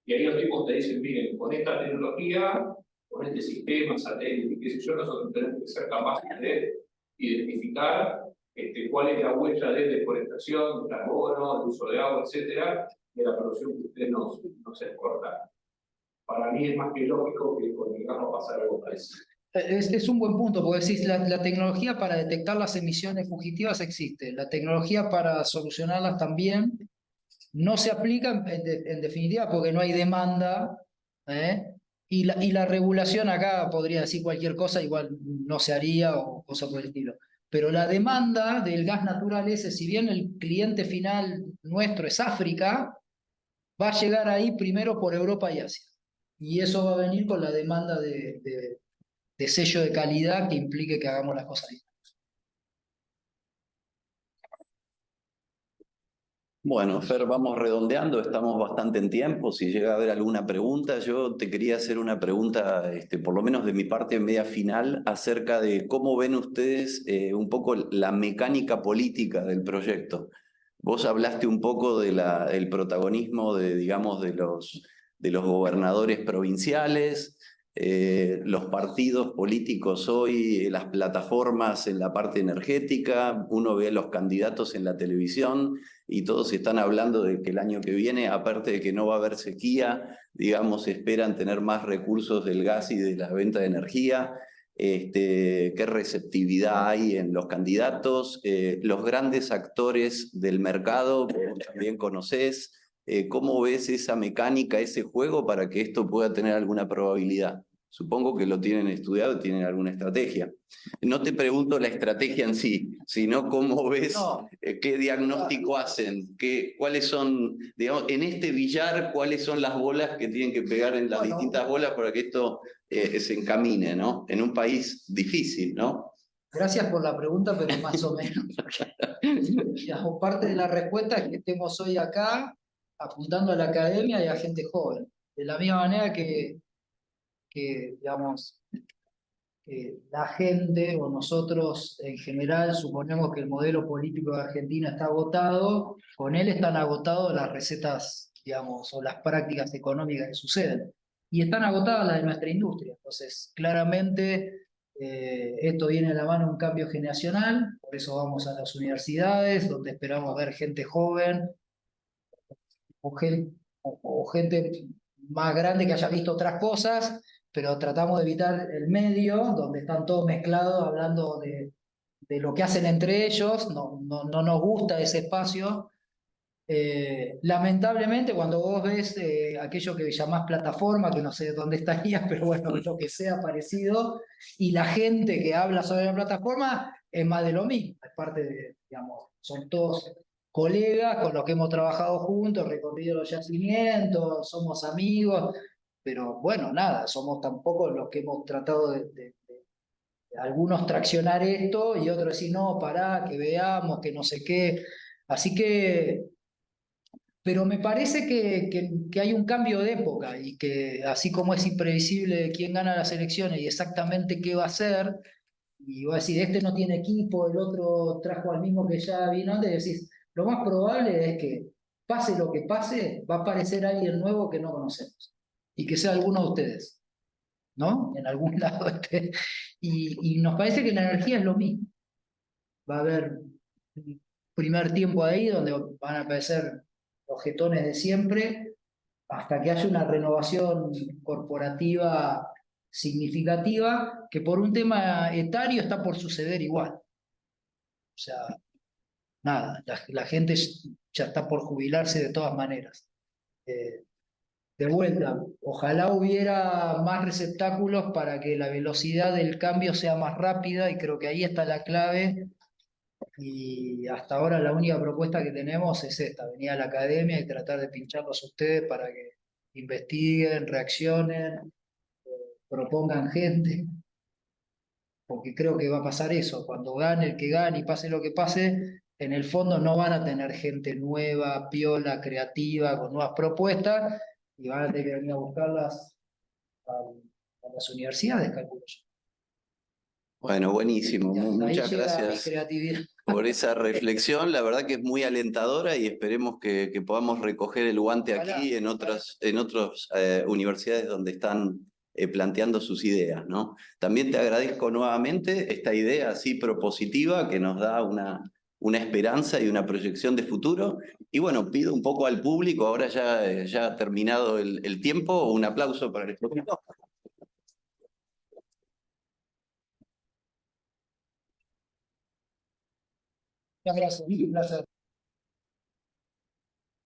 Speaker 3: Y ahí los tipos te dicen, miren, con esta tecnología, con este sistema, satélite, qué sé yo, nosotros tenemos que ser capaces de identificar cuál es la huella de deforestación, de carbono, de uso de agua, etcétera, de la producción que ustedes nos exportan. Para mí es más que lógico que con el gas va a pasar algo parecido.
Speaker 2: Es un buen punto, porque decís, la tecnología para detectar las emisiones fugitivas existe, la tecnología para solucionarlas también no se aplica en definitiva porque no hay demanda, ¿eh? Y la regulación acá podría decir cualquier cosa, igual no se haría o cosa por el estilo. Pero la demanda del gas natural ese, si bien el cliente final nuestro es África, va a llegar ahí primero por Europa y Asia. Y eso va a venir con la demanda de sello de calidad que implique que hagamos las cosas bien.
Speaker 1: Bueno, Fer, vamos redondeando, estamos bastante en tiempo. Si llega a haber alguna pregunta, yo te quería hacer una pregunta, por lo menos de mi parte media final, acerca de cómo ven ustedes un poco la mecánica política del proyecto. Vos hablaste un poco del protagonismo digamos, de los gobernadores provinciales, los partidos políticos hoy, las plataformas en la parte energética, uno ve a los candidatos en la televisión y todos están hablando de que el año que viene, aparte de que no va a haber sequía, digamos, esperan tener más recursos del gas y de la venta de energía. Qué receptividad hay en los candidatos, los grandes actores del mercado, que vos también conocés, ¿cómo ves esa mecánica, ese juego para que esto pueda tener alguna probabilidad? Supongo que lo tienen estudiado y tienen alguna estrategia. No te pregunto la estrategia en sí, sino cómo ves, qué diagnóstico hacen, cuáles son, digamos, en este billar, cuáles son las bolas que tienen que pegar en las distintas bolas para que esto se encamine, ¿no? En un país difícil, ¿no?
Speaker 2: Gracias por la pregunta, pero más o menos. Digamos, parte de la respuesta es que estemos hoy acá apuntando a la academia y a gente joven. De la misma manera que digamos, la gente o nosotros en general suponemos que el modelo político de Argentina está agotado, con él están agotadas las recetas, digamos, o las prácticas económicas que suceden. Y están agotadas las de nuestra industria. Entonces, claramente, esto viene a la mano de un cambio generacional, por eso vamos a las universidades, donde esperamos ver gente joven o gente más grande que haya visto otras cosas, pero tratamos de evitar el medio, donde están todos mezclados hablando de lo que hacen entre ellos, no nos gusta ese espacio. Lamentablemente, cuando vos ves aquello que llamás plataforma, que no sé dónde estaría, pero bueno, lo que sea parecido, y la gente que habla sobre la plataforma es más de lo mismo, es parte de, digamos, son todos colegas con los que hemos trabajado juntos, recorrido los yacimientos, somos amigos, pero bueno, nada, somos tampoco los que hemos tratado de algunos traccionar esto y otros decir, no, pará, que veamos, que no sé qué. Así que pero me parece que hay un cambio de época y que así como es imprevisible quién gana las elecciones y exactamente qué va a hacer, y vos decís, este no tiene equipo, el otro trajo al mismo que ya vino antes, y decís, lo más probable es que pase lo que pase, va a aparecer alguien nuevo que no conocemos y que sea alguno de ustedes, ¿no? En algún lado. Y nos parece que la energía es lo mismo. Va a haber un primer tiempo ahí donde van a aparecer los jetones de siempre, hasta que haya una renovación corporativa significativa, que por un tema etario está por suceder igual. O sea, nada, la gente ya está por jubilarse de todas maneras. De vuelta, ojalá hubiera más receptáculos para que la velocidad del cambio sea más rápida, y creo que ahí está la clave. Y hasta ahora la única propuesta que tenemos es esta, venir a la academia y tratar de pincharlos a ustedes para que investiguen, reaccionen, propongan gente, porque creo que va a pasar eso, cuando gane el que gane y pase lo que pase, en el fondo no van a tener gente nueva, piola, creativa, con nuevas propuestas, y van a tener que venir a buscarlas a las universidades, calculo yo.
Speaker 1: Bueno, buenísimo.
Speaker 2: Y hasta ahí
Speaker 1: Muchas
Speaker 2: llega mi
Speaker 1: gracias
Speaker 2: creatividad.
Speaker 1: por esa reflexión. La verdad que es muy alentadora y esperemos que podamos recoger el guante
Speaker 2: Ojalá,
Speaker 1: aquí en otras universidades donde están planteando sus ideas, ¿no? También te agradezco nuevamente esta idea así propositiva que nos da una esperanza y una proyección de futuro. Y bueno, pido un poco al público, ahora ya ha terminado el tiempo, un aplauso para el expositor.
Speaker 2: Muchas gracias. Un placer.